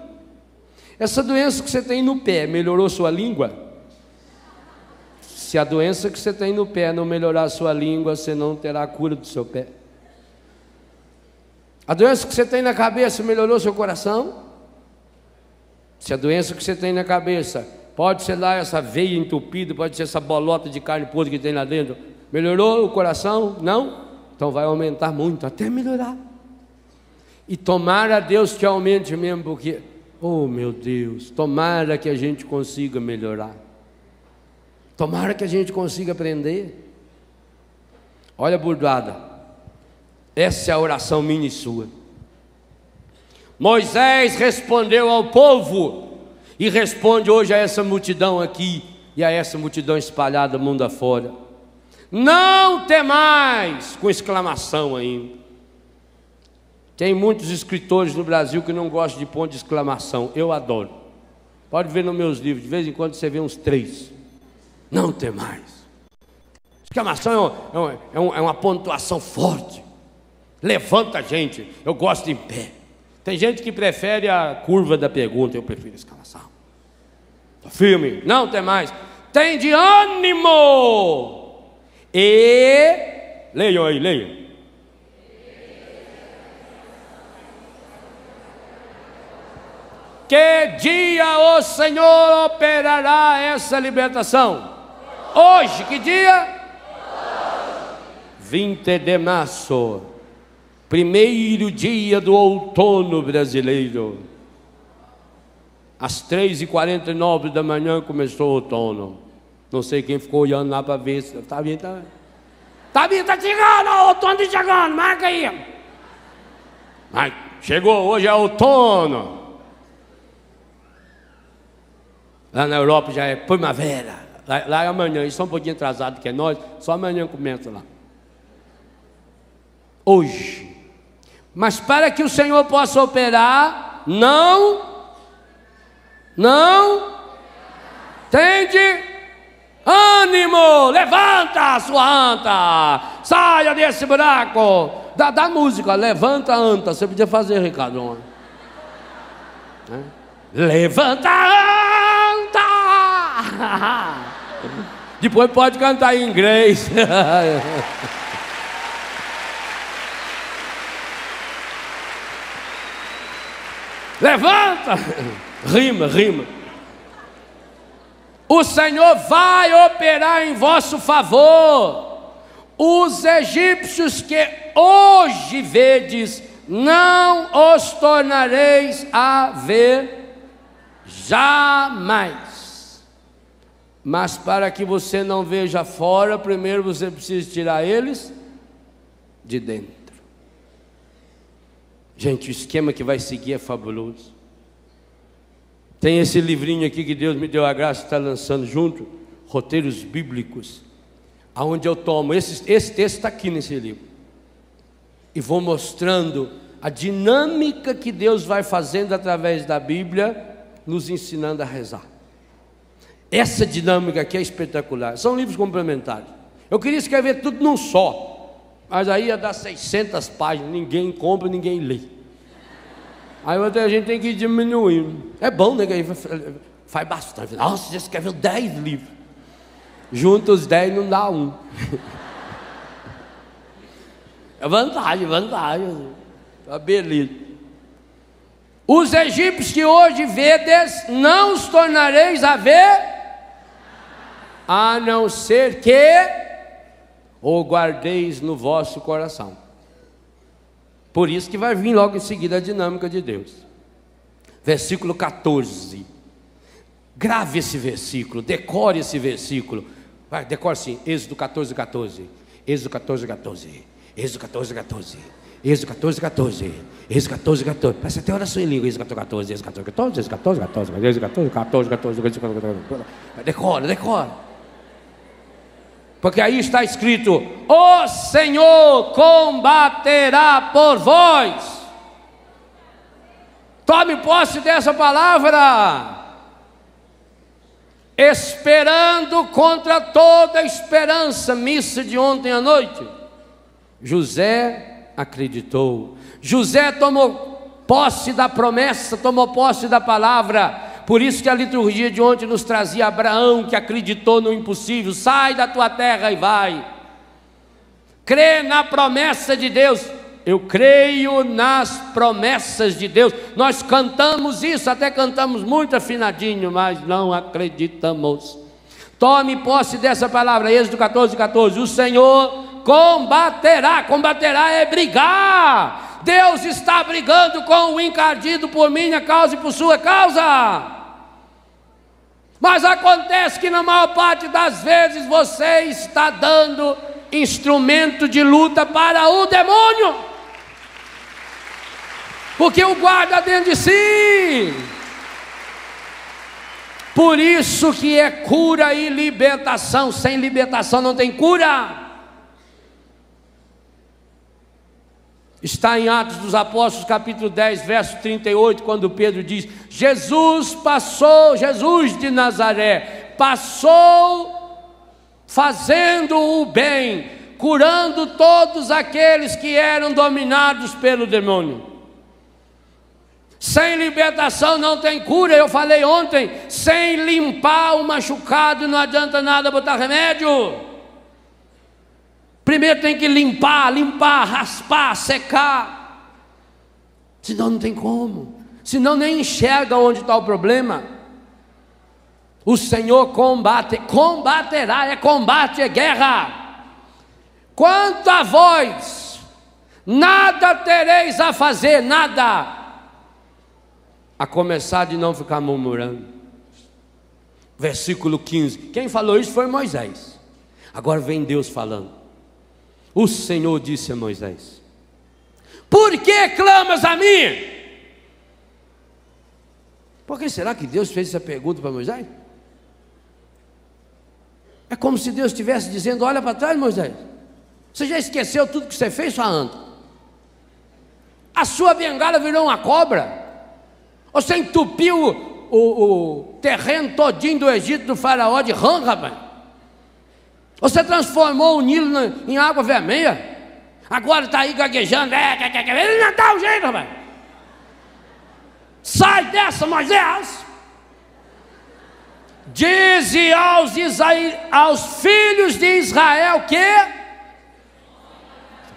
Essa doença que você tem no pé, melhorou sua língua? Se a doença que você tem no pé não melhorar a sua língua, você não terá a cura do seu pé. A doença que você tem na cabeça melhorou seu coração? Se a doença que você tem na cabeça, pode ser lá essa veia entupida, pode ser essa bolota de carne podre que tem lá dentro, melhorou o coração? Não? Então vai aumentar muito, até melhorar. E tomara a Deus que aumente mesmo, porque, oh meu Deus, tomara que a gente consiga melhorar. Tomara que a gente consiga aprender. Olha a burdoada. Essa é a oração minha e sua. Moisés respondeu ao povo, e responde hoje a essa multidão aqui, e a essa multidão espalhada mundo afora: não temais, com exclamação ainda. Tem muitos escritores no Brasil que não gostam de ponto de exclamação. Eu adoro. Pode ver nos meus livros, de vez em quando você vê uns 3. Não temais. Exclamação é uma pontuação forte. Levanta a gente. Eu gosto em pé. Tem gente que prefere a curva da pergunta. Eu prefiro a exclamação. Estou firme. Não temais. Tem de ânimo. E leiam aí, leiam. Que dia o Senhor operará essa libertação? Hoje, que dia? 20 de março, primeiro dia do outono brasileiro. Às 3h49 da manhã começou o outono. Não sei quem ficou olhando lá para ver se está vendo. Tabita, tá chegando, outono tá chegando, marca aí. Mas chegou, hoje é outono. Lá na Europa já é primavera. Lá é amanhã, eles são um pouquinho atrasados que nós, só amanhã começa lá. Hoje. Mas para que o Senhor possa operar, tende ânimo, levanta sua anta, saia desse buraco. Da música, levanta anta, você podia fazer, Ricardo. Levanta anta. Depois pode cantar em inglês. Levanta! Rima. O Senhor vai operar em vosso favor. Os egípcios que hoje vedes, não os tornareis a ver jamais. Mas para que você não veja fora, primeiro você precisa tirar eles de dentro. Gente, o esquema que vai seguir é fabuloso. Tem esse livrinho aqui que Deus me deu a graça de estar lançando junto, Roteiros Bíblicos, aonde eu tomo, esse texto está aqui nesse livro, e vou mostrando a dinâmica que Deus vai fazendo através da Bíblia, nos ensinando a rezar. Essa dinâmica aqui é espetacular. São livros complementares. Eu queria escrever tudo num só, mas aí ia dar 600 páginas, ninguém compra, ninguém lê. Aí a gente tem que ir diminuindo. É bom, né? Que aí faz bastante. Nossa, já escreveu 10 livros. Junta os 10 não dá um. É vantagem. Tá beleza. Os egípcios que hoje vedes, não os tornareis a ver, a não ser que o guardeis no vosso coração. Por isso que vai vir logo em seguida a dinâmica de Deus. Versículo 14. Grave esse versículo, decore esse versículo. Vai, decore assim, Êxodo 14, 14. Êxodo 14, 14. Êxodo 14, 14. Êxodo 14, 14. Êxodo 14, 14. Parece até oração em língua. Êxodo 14, 14. Êxodo 14, 14. Êxodo 14, 14. Êxodo 14, 14. Êxodo 14, 14. Decora. Porque aí está escrito: o Senhor combaterá por vós. Tome posse dessa palavra. Esperando contra toda esperança. Missa de ontem à noite. José acreditou. José tomou posse da promessa, tomou posse da palavra. Por isso que a liturgia de ontem nos trazia Abraão, que acreditou no impossível. Sai da tua terra e vai. Crê na promessa de Deus. Eu creio nas promessas de Deus. Nós cantamos isso, até cantamos muito afinadinho, mas não acreditamos. Tome posse dessa palavra. Êxodo 14, 14. O Senhor combaterá. Combaterá é brigar. Deus está brigando com o encardido por minha causa e por sua causa. Mas acontece que na maior parte das vezes você está dando instrumento de luta para o demônio, porque o guarda dentro de si. Por isso que é cura e libertação. Sem libertação não tem cura. Está em Atos dos Apóstolos, capítulo 10, verso 38, quando Pedro diz: Jesus de Nazaré, passou fazendo o bem, curando todos aqueles que eram dominados pelo demônio. Sem libertação não tem cura. Eu falei ontem, sem limpar o machucado não adianta nada botar remédio. Primeiro tem que limpar, raspar, secar. Senão não tem como. Senão nem enxerga onde está o problema. O Senhor combaterá, combate, é guerra. Quanto a vós, nada tereis a fazer, nada. A começar de não ficar murmurando. Versículo 15. Quem falou isso foi Moisés. Agora vem Deus falando. O Senhor disse a Moisés: por que clamas a mim? Por que será que Deus fez essa pergunta para Moisés? É como se Deus estivesse dizendo: olha para trás, Moisés, você já esqueceu tudo que você fez, sua anta? A sua bengala virou uma cobra? Você entupiu o terreno todinho do Egito, do faraó, de rã, rapaz? Você transformou o Nilo em água vermelha? Agora está aí gaguejando. Ele não dá o jeito, rapaz. Sai dessa, Moisés. Dize aos filhos de Israel que...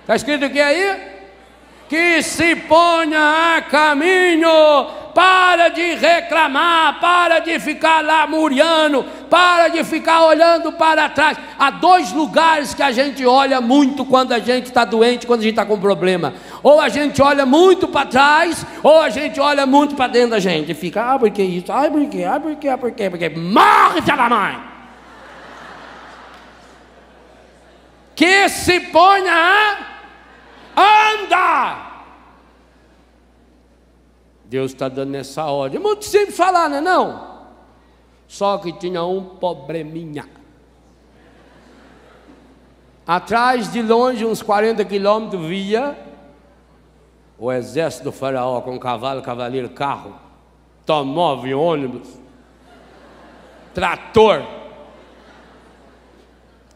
Está escrito o que aí? Que se ponha a caminho. Para de reclamar, para de ficar lá muriando, para de ficar olhando para trás. Há dois lugares que a gente olha muito quando a gente está doente, quando a gente está com problema. Ou a gente olha muito para trás, ou a gente olha muito para dentro da gente. E fica, por que isso? Por quê? Porque morre, filha da mãe. Que se ponha a andar. Deus está dando essa ordem. É muito simples falar, não é não? Só que tinha um probleminha. Atrás, de longe, uns 40 quilômetros, via o exército do faraó com cavalo, cavaleiro, carro, automóvel, ônibus, trator.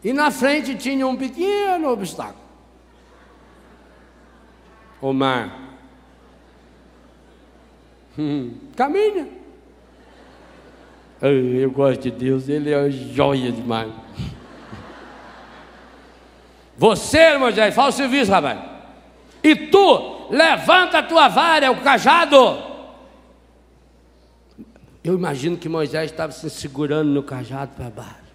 E na frente tinha um pequeno obstáculo: o mar. Caminha. Eu gosto de Deus, Ele é joia demais. Você, Moisés, faz o serviço, rapaz. E tu, levanta a tua vara, o cajado. Eu imagino que Moisés estava se segurando no cajado para baixo,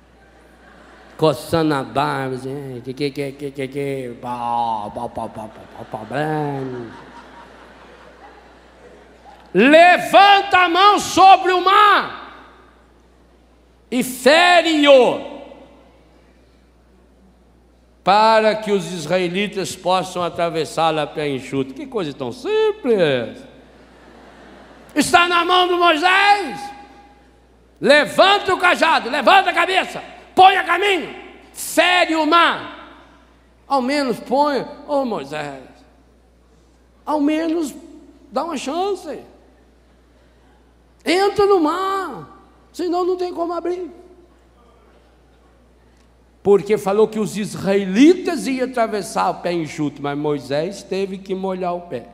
coçando a barba, assim, levanta a mão sobre o mar e fere-o, para que os israelitas possam atravessá-lo a pé enxuto. Que coisa tão simples! Está na mão de Moisés. Levanta o cajado, levanta a cabeça, põe a caminho, fere o mar. Ao menos põe, Moisés, ao menos dá uma chance. Entra no mar, senão não tem como abrir. Porque falou que os israelitas iam atravessar o pé enxuto, mas Moisés teve que molhar o pé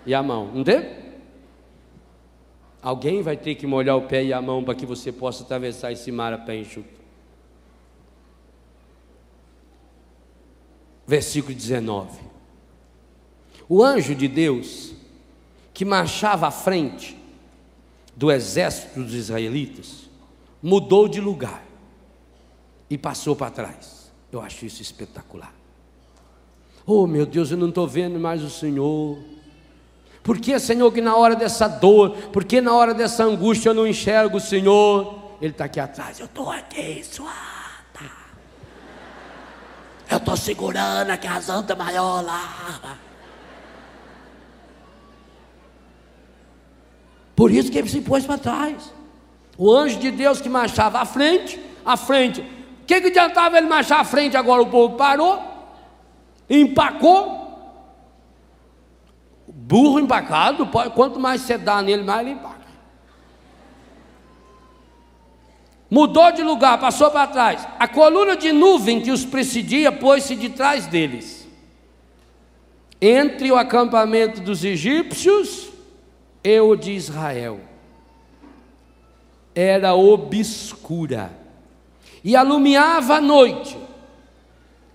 e a mão, não teve? Alguém vai ter que molhar o pé e a mão para que você possa atravessar esse mar a pé enxuto. Versículo 19. O anjo de Deus, que marchava à frente do exército dos israelitas, mudou de lugar e passou para trás. Eu acho isso espetacular. Oh, meu Deus, eu não estou vendo mais o Senhor. Por que, Senhor, que na hora dessa dor, por que na hora dessa angústia eu não enxergo o Senhor? Ele está aqui atrás. Eu estou aqui, suada. Eu estou segurando aqui as antas maiores lá. Por isso que ele se pôs para trás. O anjo de Deus que marchava à frente. O que adiantava ele marchar à frente? Agora o povo parou, empacou. Burro empacado, quanto mais você dá nele, mais ele empaca. Mudou de lugar, passou para trás. A coluna de nuvem que os precedia pôs-se de trás deles, entre o acampamento dos egípcios e o de Israel. Era obscura e alumiava a noite,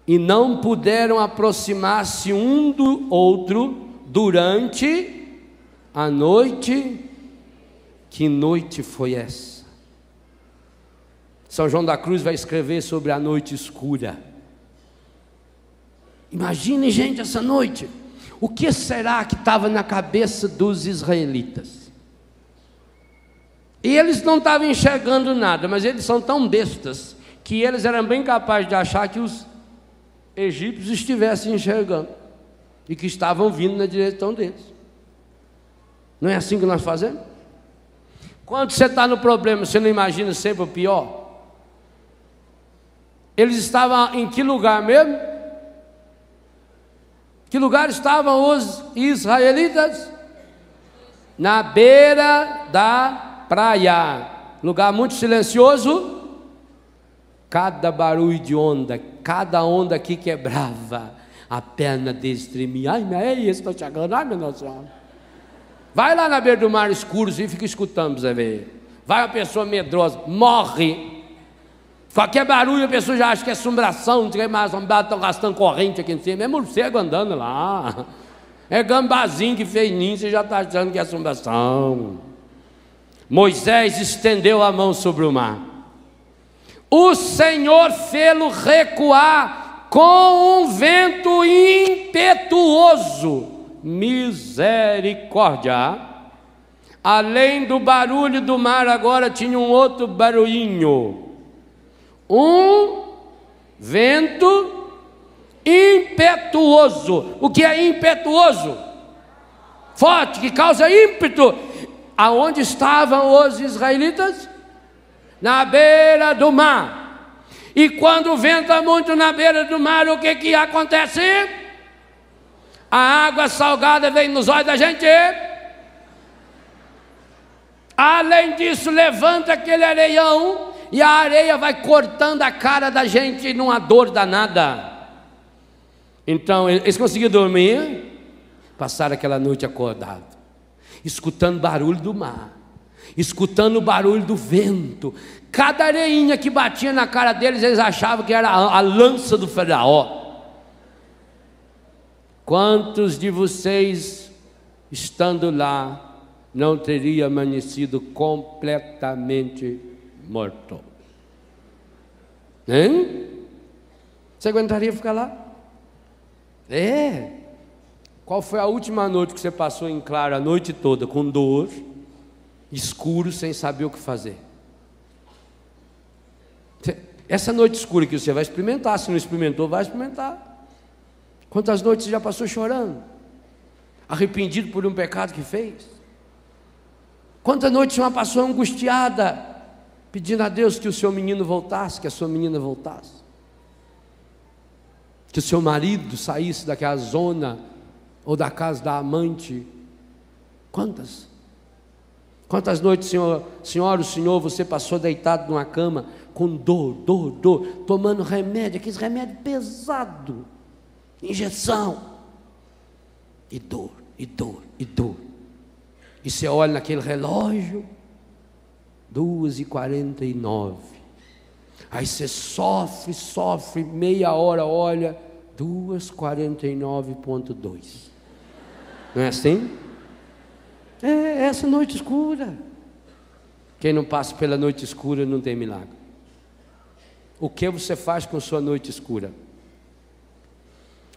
e não puderam aproximar-se um do outro durante a noite. Que noite foi essa? São João da Cruz vai escrever sobre a noite escura. Imagine, gente, essa noite. O que será que estava na cabeça dos israelitas? E eles não estavam enxergando nada, mas eles são tão bestas que eles eram bem capazes de achar que egípcios estivessem enxergando e que estavam vindo na direção deles. Não é assim que nós fazemos? Quando você está no problema, você não imagina sempre o pior? Eles estavam em que lugar mesmo? Que lugar estavam os israelitas? Na beira da praia, lugar muito silencioso. Cada barulho de onda, cada onda que quebrava, a perna deles tremia. Ai, eles estão chegando, ai meu Deus do céu. Vai lá na beira do mar escuro e fica escutando para você ver. Vai uma pessoa medrosa, morre. Qualquer barulho a pessoa já acha que é assombração, não tem mais assombrado, estão gastando corrente aqui em cima. É morcego andando lá. É gambazinho que fez ninho, você já está achando que é assombração. Moisés estendeu a mão sobre o mar. O Senhor fê-lo recuar com um vento impetuoso. Misericórdia. Além do barulho do mar, agora tinha um outro barulhinho. Um vento impetuoso. O que é impetuoso? Forte, que causa ímpeto. Aonde estavam os israelitas? Na beira do mar. E quando venta muito na beira do mar, o que acontece? A água salgada vem nos olhos da gente. Além disso, levanta aquele areião e a areia vai cortando a cara da gente numa dor danada. Então, eles conseguiram dormir, passaram aquela noite acordado, escutando barulho do mar, escutando o barulho do vento. Cada areinha que batia na cara deles, eles achavam que era a lança do faraó. Quantos de vocês, estando lá, não teria amanhecido completamente morto? Hein? Você aguentaria ficar lá? Qual foi a última noite que você passou em claro a noite toda, com dor, escuro, sem saber o que fazer? Essa noite escura que você vai experimentar, se não experimentou, vai experimentar. Quantas noites você já passou chorando, arrependido por um pecado que fez? Quantas noites uma passou angustiada, pedindo a Deus que o seu menino voltasse, que a sua menina voltasse, que o seu marido saísse daquela zona, ou da casa da amante? Quantas? Quantas noites, senhora, o senhor, você passou deitado numa cama, com dor, tomando remédio, aqueles remédios pesados, injeção, e dor. E você olha naquele relógio, 2h49, aí você sofre, meia hora, olha, 2h49.2, não é assim? É essa noite escura. Quem não passa pela noite escura não tem milagre. O que você faz com sua noite escura?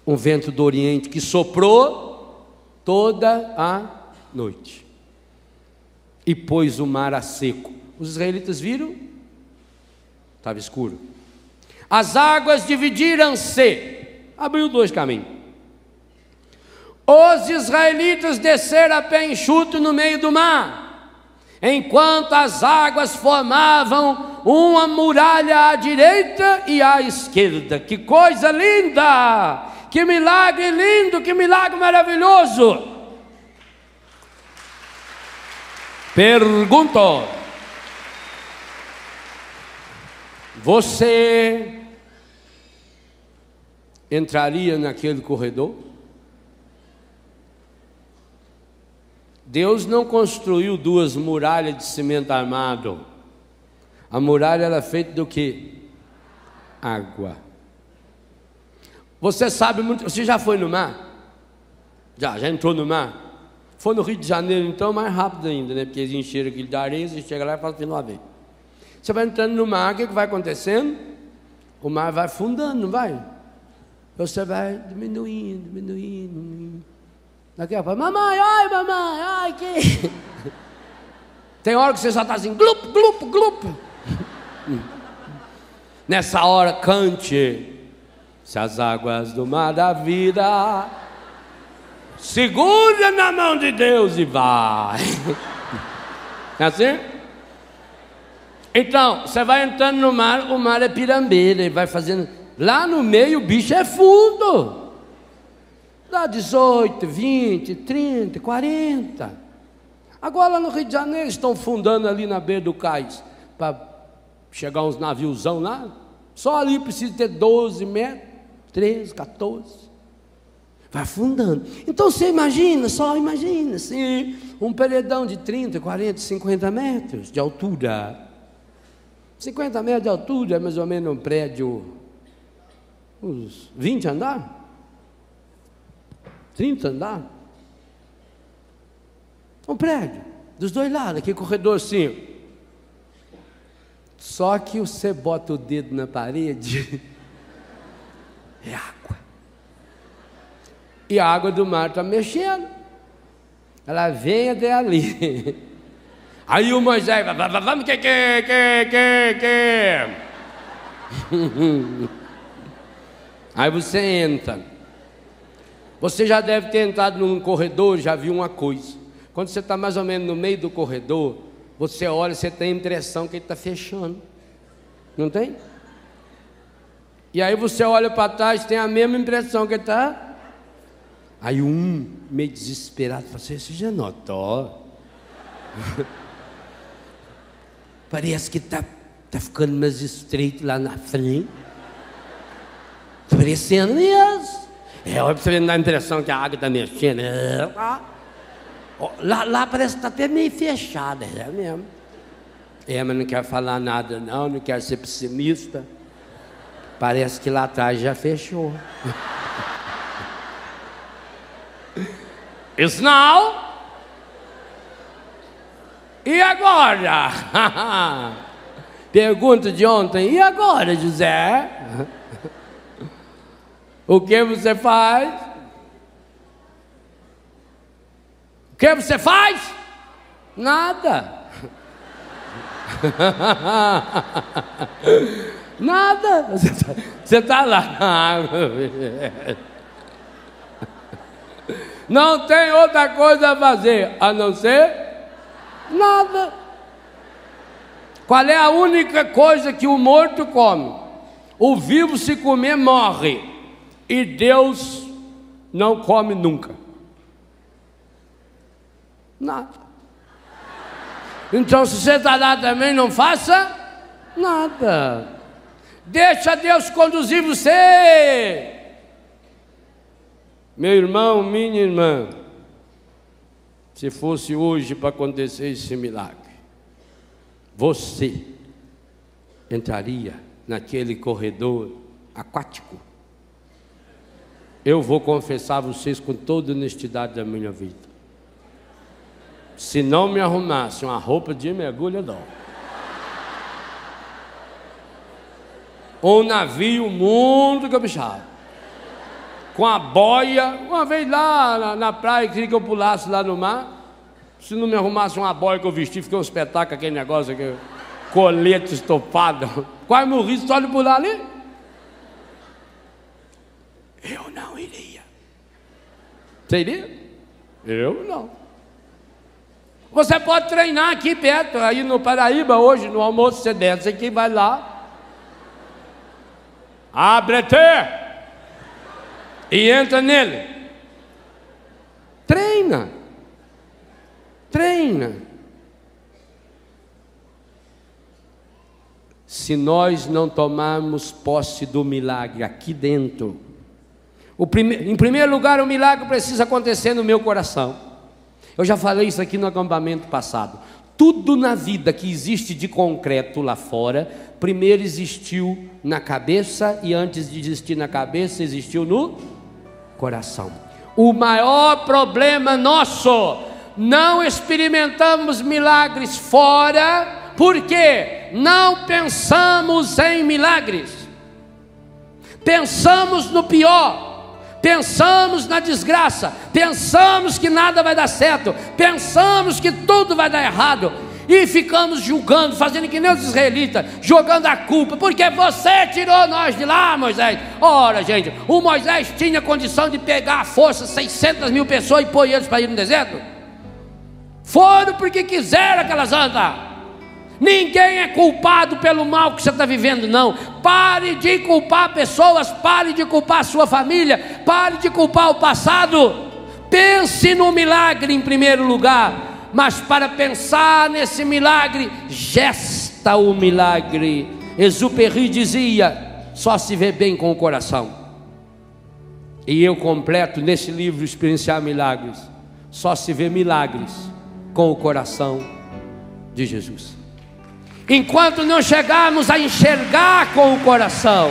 Um vento do Oriente que soprou toda a noite e pôs o mar a seco. Os israelitas viram? Estava escuro. As águas dividiram-se, abriu dois caminhos. Os israelitas desceram a pé enxuto no meio do mar, enquanto as águas formavam uma muralha à direita e à esquerda. Que coisa linda! Que milagre lindo, que milagre maravilhoso! Pergunto: você entraria naquele corredor? Deus não construiu duas muralhas de cimento armado. A muralha era feita do que? Água. Você sabe muito. Você já foi no mar? Já entrou no mar? Foi no Rio de Janeiro, então, mais rápido ainda, né? Porque eles encheram aquilo de areia, você chega lá e faz de uma vez. Você vai entrando no mar, o que vai acontecendo? O mar vai afundando, não vai? Você vai diminuindo. Daqui a pouco, mamãe, ai, que... Tem hora que você só está assim, glup. Nessa hora, cante, Se as águas do mar da vida, segura na mão de Deus e vai. É assim? Então, você vai entrando no mar, o mar é pirambeira, e vai fazendo. Lá no meio o bicho é fundo. Dá 18, 20, 30, 40. Agora no Rio de Janeiro estão fundando ali na beira do cais, para chegar uns naviozão lá. Só ali precisa ter 12 metros, 13, 14. Vai afundando. Então você imagina, só imagina assim, um paredão de 30, 40, 50 metros de altura. 50 metros de altura é mais ou menos um prédio, uns 20 andares, 30 andares. Um prédio, dos dois lados, aquele corredor assim. Só que você bota o dedo na parede, é água. E a água do mar está mexendo. Ela vem até ali. Aí o Moisés, vamos que. Aí você entra. Você já deve ter entrado num corredor, já viu uma coisa. Quando você está mais ou menos no meio do corredor, você olha, você tem a impressão que ele está fechando. Não tem? E aí você olha para trás, tem a mesma impressão que ele está. Aí meio desesperado, fala assim, você já notou? Parece que tá ficando mais estreito lá na frente. Tá parecendo mesmo. Olha pra você não dar a impressão que a água está mexendo. Lá parece que está até meio fechada, é mesmo. Mas não quero falar nada não quero ser pessimista. Parece que lá atrás já fechou. Isso não. E agora? Pergunta de ontem. E agora, José? O que você faz? O que você faz? Nada. Nada. Você está lá. Não tem outra coisa a fazer a não ser nada. Qual é a única coisa que o morto come? O vivo, se comer, morre. E Deus não come nunca. Nada. Então, se você está lá também, não faça nada. Deixa Deus conduzir você. Meu irmão, minha irmã, se fosse hoje para acontecer esse milagre, você entraria naquele corredor aquático? Eu vou confessar a vocês com toda a honestidade da minha vida. Se não me arrumasse uma roupa de mergulho, não. Um navio muito caprichado, com a boia. Uma vez lá na praia, queria que eu pulasse lá no mar. Se não me arrumasse uma boia que eu vesti, fiquei um espetáculo, aquele negócio aqui, colete estopado. Quase morri só de pular ali. Eu não iria. Você iria? Eu não. Você pode treinar aqui perto, aí no Paraíba, hoje, no almoço, você desce aqui, vai lá. Abre-te e entra nele. Treina. Treina. Se nós não tomarmos posse do milagre aqui dentro, em primeiro lugar, o milagre precisa acontecer no meu coração. Eu já falei isso aqui no acampamento passado. Tudo na vida que existe de concreto lá fora, primeiro existiu na cabeça, e antes de existir na cabeça, existiu no coração. O maior problema nosso, não experimentamos milagres fora, porque não pensamos em milagres. Pensamos no pior. Pensamos na desgraça, pensamos que nada vai dar certo, pensamos que tudo vai dar errado. E ficamos julgando, fazendo que nem os israelitas, jogando a culpa, porque você tirou nós de lá, Moisés. Ora, gente, o Moisés tinha condição de pegar à força 600 mil pessoas e pôr eles para ir no deserto? Foram porque quiseram aquelas andas. Ninguém é culpado pelo mal que você está vivendo, não. Pare de culpar pessoas, pare de culpar a sua família, pare de culpar o passado. Pense no milagre em primeiro lugar. Mas para pensar nesse milagre, gesta o milagre. Exupéry dizia: só se vê bem com o coração. E eu completo nesse livro Experienciar Milagres: só se vê milagres com o coração de Jesus. Enquanto não chegarmos a enxergar com o coração,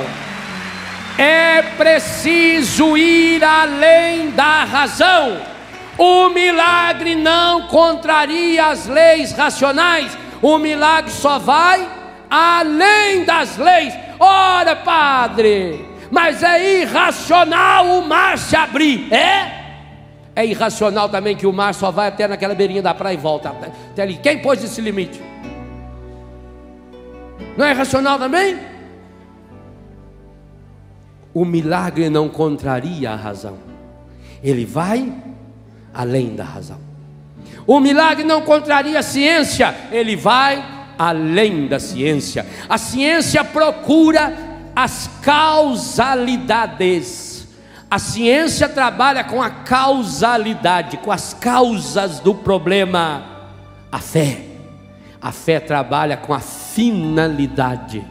é preciso ir além da razão. O milagre não contraria as leis racionais. O milagre só vai além das leis. Ora, padre, mas é irracional o mar se abrir. É irracional também que o mar só vai até naquela beirinha da praia e volta até ali. Quem pôs esse limite? Não é irracional também? O milagre não contraria a razão. Ele vai além da razão. O milagre não contraria a ciência. Ele vai além da ciência. A ciência procura as causalidades. A ciência trabalha com a causalidade, com as causas do problema. A fé trabalha com a finalidade.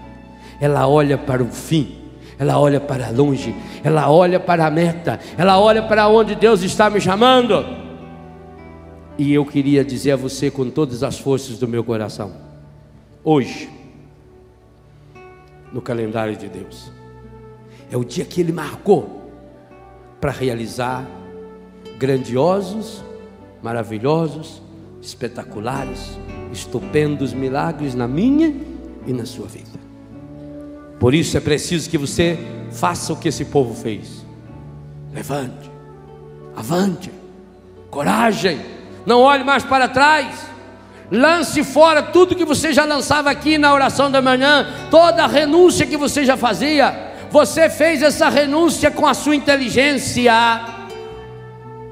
Ela olha para o fim, ela olha para longe, ela olha para a meta, ela olha para onde Deus está me chamando. E eu queria dizer a você com todas as forças do meu coração: hoje, no calendário de Deus, é o dia que Ele marcou para realizar grandiosos, maravilhosos, espetaculares, estupendos milagres na minha e na sua vida. Por isso é preciso que você faça o que esse povo fez. Levante, avante, coragem, não olhe mais para trás. Lance fora tudo que você já lançava aqui na oração da manhã, toda a renúncia que você já fazia. Você fez essa renúncia com a sua inteligência.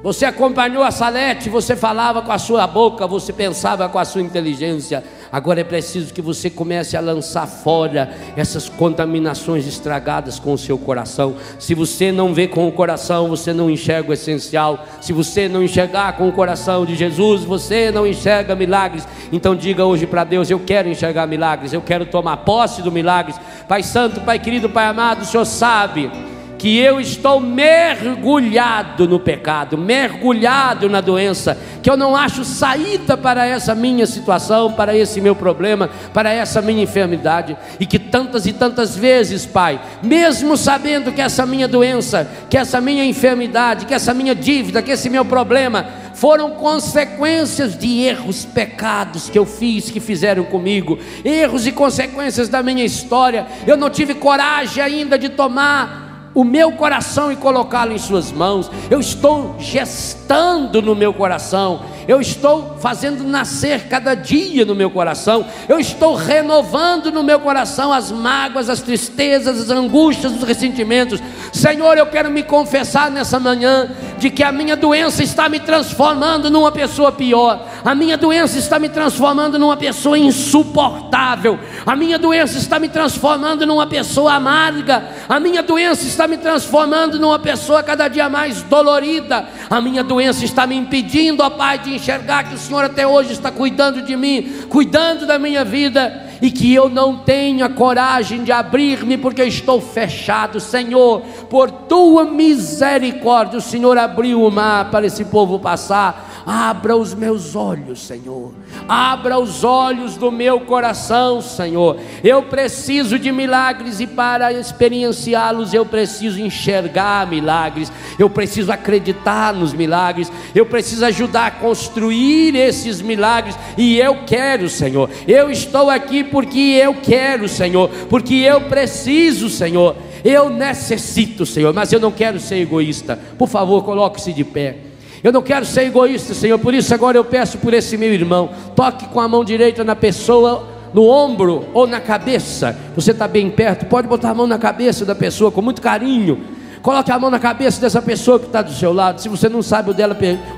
Você acompanhou a Salete, você falava com a sua boca, você pensava com a sua inteligência. Agora é preciso que você comece a lançar fora essas contaminações estragadas com o seu coração. Se você não vê com o coração, você não enxerga o essencial. Se você não enxergar com o coração de Jesus, você não enxerga milagres. Então diga hoje para Deus: eu quero enxergar milagres, eu quero tomar posse do milagres. Pai santo, Pai querido, Pai amado, o Senhor sabe que eu estou mergulhado no pecado, mergulhado na doença, que eu não acho saída para essa minha situação, para esse meu problema, para essa minha enfermidade, e que tantas e tantas vezes, Pai, mesmo sabendo que essa minha doença, que essa minha enfermidade, que essa minha dívida, que esse meu problema foram consequências de erros, pecados que eu fiz, que fizeram comigo, erros e consequências da minha história, eu não tive coragem ainda de tomar o meu coração e colocá-lo em suas mãos. Eu estou gestando no meu coração, eu estou fazendo nascer cada dia no meu coração, eu estou renovando no meu coração as mágoas, as tristezas, as angústias, os ressentimentos. Senhor, eu quero me confessar nessa manhã de que a minha doença está me transformando numa pessoa pior, a minha doença está me transformando numa pessoa insuportável, a minha doença está me transformando numa pessoa amarga, a minha doença está me transformando numa pessoa cada dia mais dolorida, a minha doença está me impedindo, ó Pai, de enxergar que o Senhor até hoje está cuidando de mim, cuidando da minha vida, e que eu não tenha coragem de abrir-me porque eu estou fechado. Senhor, por tua misericórdia, o Senhor abriu o mar para esse povo passar. Abra os meus olhos, Senhor, abra os olhos do meu coração, Senhor. Eu preciso de milagres, e para experienciá-los eu preciso enxergar milagres, eu preciso acreditar nos milagres, eu preciso ajudar a construir esses milagres. E eu quero, Senhor, eu estou aqui porque eu quero, Senhor, porque eu preciso, Senhor, eu necessito, Senhor, mas eu não quero ser egoísta. Por favor, coloque-se de pé. Eu não quero ser egoísta, Senhor, por isso agora eu peço por esse meu irmão. Toque com a mão direita na pessoa, no ombro ou na cabeça. Você está bem perto, pode botar a mão na cabeça da pessoa com muito carinho. Coloque a mão na cabeça dessa pessoa que está do seu lado. Se você não sabe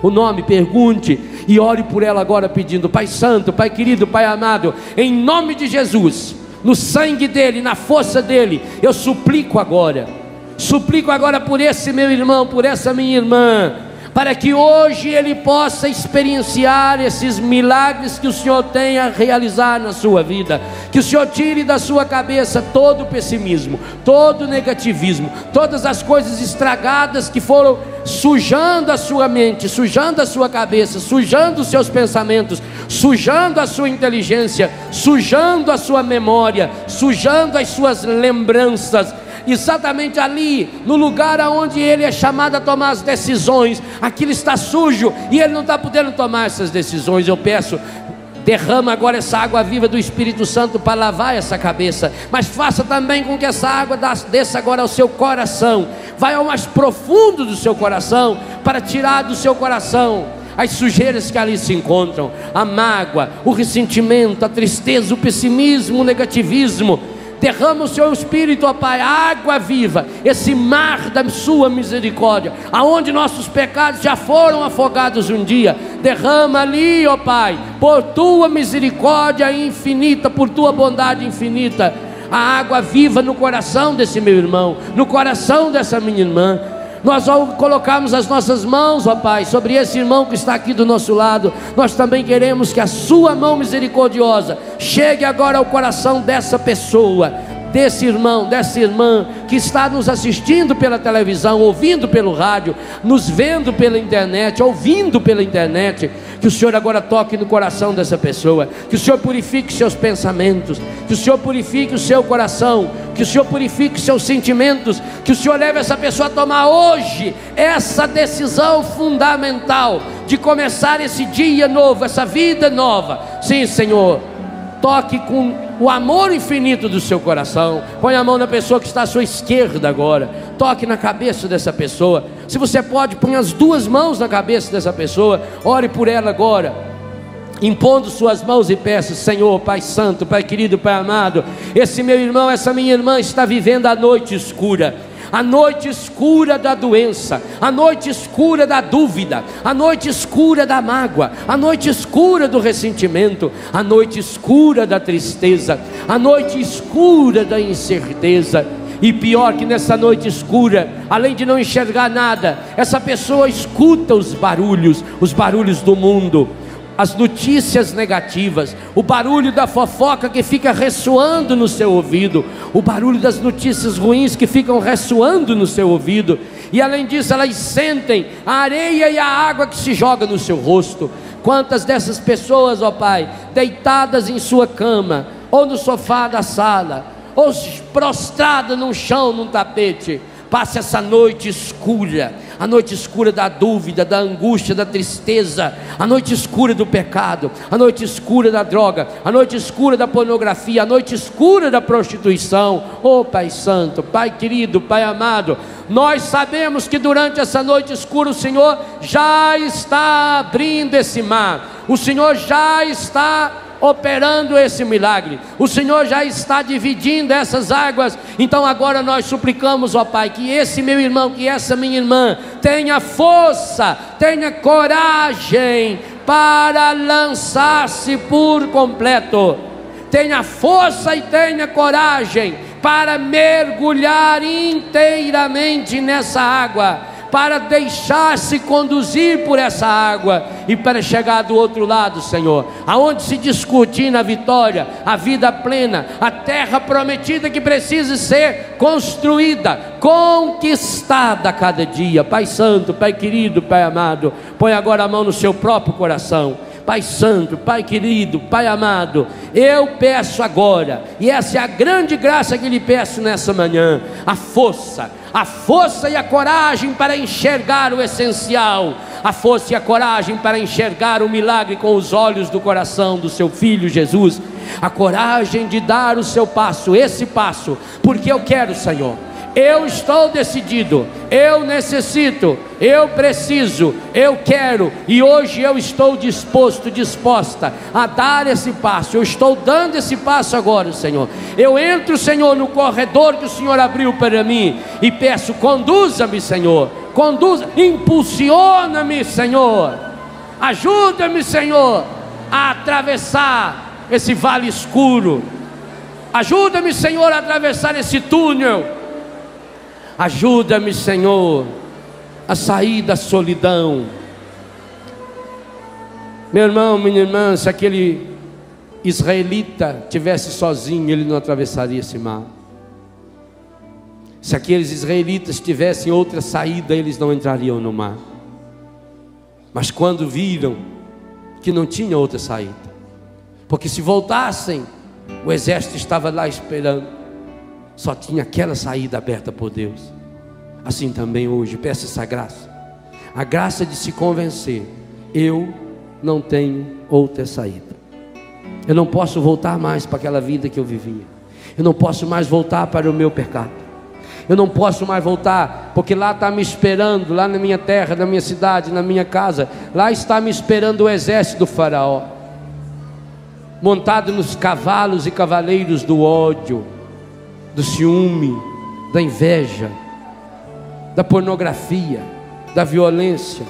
o nome, pergunte e ore por ela agora pedindo: Pai Santo, Pai querido, Pai amado, em nome de Jesus, no sangue dele, na força dele, eu suplico agora por esse meu irmão, por essa minha irmã, para que hoje ele possa experienciar esses milagres que o Senhor tem a realizar na sua vida. Que o Senhor tire da sua cabeça todo o pessimismo, todo o negativismo, todas as coisas estragadas que foram sujando a sua mente, sujando a sua cabeça, sujando os seus pensamentos, sujando a sua inteligência, sujando a sua memória, sujando as suas lembranças. Exatamente ali, no lugar onde ele é chamado a tomar as decisões, aquilo está sujo e ele não está podendo tomar essas decisões. Eu peço, derrama agora essa água viva do Espírito Santo para lavar essa cabeça, mas faça também com que essa água desça agora ao seu coração, vai ao mais profundo do seu coração, para tirar do seu coração as sujeiras que ali se encontram, a mágoa, o ressentimento, a tristeza, o pessimismo, o negativismo. Derrama o seu Espírito, ó Pai, água viva, esse mar da sua misericórdia, aonde nossos pecados já foram afogados um dia. Derrama ali, ó Pai, por tua misericórdia infinita, por tua bondade infinita, a água viva no coração desse meu irmão, no coração dessa minha irmã. Nós ao colocarmos as nossas mãos, ó Pai, sobre esse irmão que está aqui do nosso lado, nós também queremos que a sua mão misericordiosa chegue agora ao coração dessa pessoa, desse irmão, dessa irmã que está nos assistindo pela televisão, ouvindo pelo rádio, nos vendo pela internet, ouvindo pela internet. Que o Senhor agora toque no coração dessa pessoa, que o Senhor purifique seus pensamentos, que o Senhor purifique o seu coração, que o Senhor purifique seus sentimentos, que o Senhor leve essa pessoa a tomar hoje essa decisão fundamental de começar esse dia novo, essa vida nova. Sim, Senhor, toque com o amor infinito do seu coração. Põe a mão na pessoa que está à sua esquerda agora, toque na cabeça dessa pessoa. Se você pode, põe as duas mãos na cabeça dessa pessoa, ore por ela agora, impondo suas mãos e peça: Senhor, Pai Santo, Pai querido, Pai amado, esse meu irmão, essa minha irmã está vivendo a noite escura, a noite escura da doença, a noite escura da dúvida, a noite escura da mágoa, a noite escura do ressentimento, a noite escura da tristeza, a noite escura da incerteza. E pior que nessa noite escura, além de não enxergar nada, essa pessoa escuta os barulhos do mundo, as notícias negativas, o barulho da fofoca que fica ressoando no seu ouvido, o barulho das notícias ruins que ficam ressoando no seu ouvido. E além disso, elas sentem a areia e a água que se joga no seu rosto. Quantas dessas pessoas, ó Pai, deitadas em sua cama, ou no sofá da sala, ou prostrada no chão, num tapete, passa essa noite escura, a noite escura da dúvida, da angústia, da tristeza, a noite escura do pecado, a noite escura da droga, a noite escura da pornografia, a noite escura da prostituição. Oh Pai Santo, Pai querido, Pai amado, nós sabemos que durante essa noite escura o Senhor já está abrindo esse mar, o Senhor já está operando esse milagre, o Senhor já está dividindo essas águas. Então agora nós suplicamos, ó Pai, que esse meu irmão, que essa minha irmã tenha força, tenha coragem para lançar-se por completo, tenha força e tenha coragem para mergulhar inteiramente nessa água, para deixar-se conduzir por essa água e para chegar do outro lado, Senhor, aonde se discute na vitória, a vida plena, a terra prometida que precisa ser construída, conquistada a cada dia. Pai Santo, Pai querido, Pai amado, põe agora a mão no seu próprio coração. Pai Santo, Pai querido, Pai amado, eu peço agora, e essa é a grande graça que lhe peço nessa manhã, a força e a coragem para enxergar o essencial, a força e a coragem para enxergar o milagre com os olhos do coração do seu Filho Jesus, a coragem de dar o seu passo, esse passo, porque eu quero, Senhor, Eu estou decidido, eu necessito, eu preciso, eu quero, e hoje eu estou disposto, disposta a dar esse passo. Eu estou dando esse passo agora, Senhor. Eu entro, Senhor, no corredor que o Senhor abriu para mim e peço: conduza-me, Senhor, conduza, impulsiona-me, Senhor, ajuda-me, Senhor, a atravessar esse vale escuro. Ajuda-me, Senhor, a atravessar esse túnel. Ajuda-me, Senhor, a sair da solidão. Meu irmão, minha irmã, se aquele israelita tivesse sozinho, ele não atravessaria esse mar. Se aqueles israelitas tivessem outra saída, eles não entrariam no mar. Mas quando viram que não tinha outra saída, porque se voltassem, o exército estava lá esperando, só tinha aquela saída aberta por Deus. Assim também hoje, peça essa graça, a graça de se convencer: eu não tenho outra saída. Eu não posso voltar mais para aquela vida que eu vivia. Eu não posso mais voltar para o meu pecado. Eu não posso mais voltar, porque lá está me esperando, lá na minha terra, na minha cidade, na minha casa, lá está me esperando o exército do faraó, montado nos cavalos e cavaleiros do ódio, do ciúme, da inveja, da pornografia, da violência,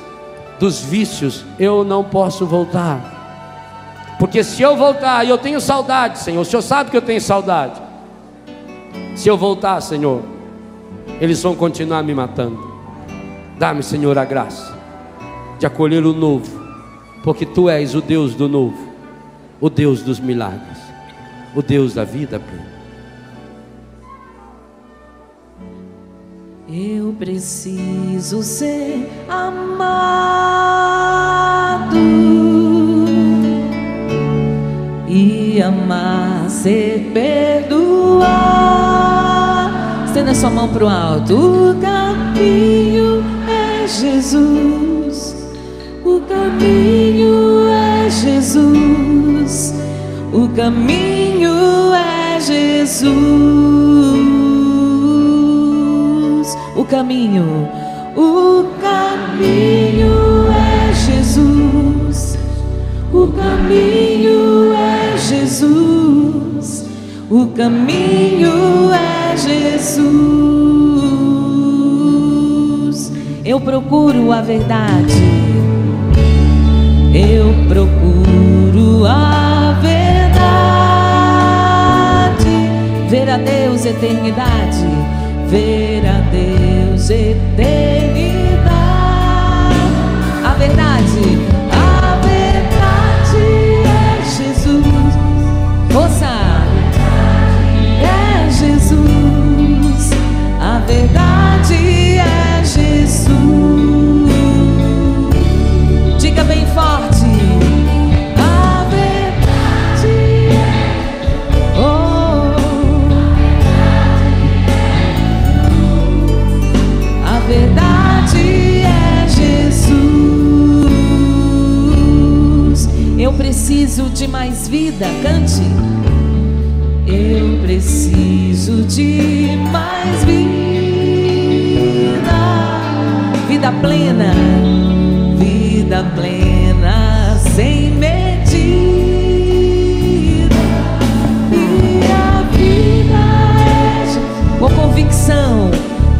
dos vícios. Eu não posso voltar, porque se eu voltar, e eu tenho saudade, Senhor, o Senhor sabe que eu tenho saudade. Se eu voltar, Senhor, eles vão continuar me matando. Dá-me, Senhor, a graça de acolher o novo, porque Tu és o Deus do novo, o Deus dos milagres, o Deus da vida plena. Eu preciso ser amado, e amar, ser perdoar. Estenda sua mão para o alto. O caminho é Jesus, o caminho é Jesus, o caminho é Jesus. O caminho é Jesus, o caminho é Jesus, o caminho é Jesus. Eu procuro a verdade, eu procuro a verdade, ver a Deus, eternidade, ver a Deus, eternidade. A verdade é Jesus. Ouça, é Jesus. A verdade é Jesus. Diga bem forte. A verdade a verdade é Jesus. Eu preciso de mais vida, cante. Eu preciso de mais vida, vida plena sem medida. E a vida é com convicção.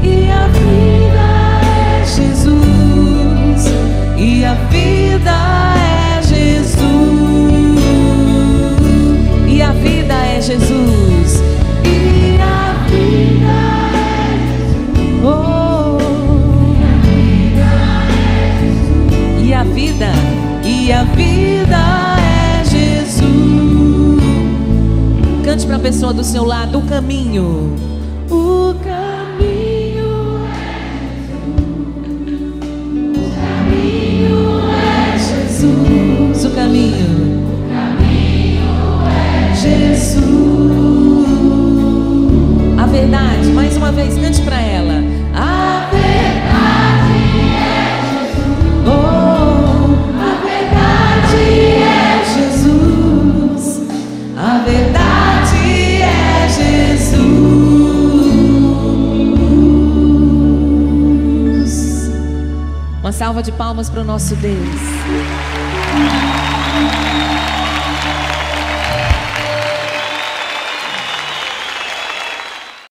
E a vida é Jesus, e a vida é Jesus, e a vida é Jesus, e a vida é oh, e a vida é Jesus. Cante para a pessoa do seu lado: o caminho o caminho é Jesus. A verdade, mais uma vez, cante para ela. A verdade é Jesus. Oh, a verdade é Jesus. A verdade é Jesus. salva de palmas para o nosso Deus.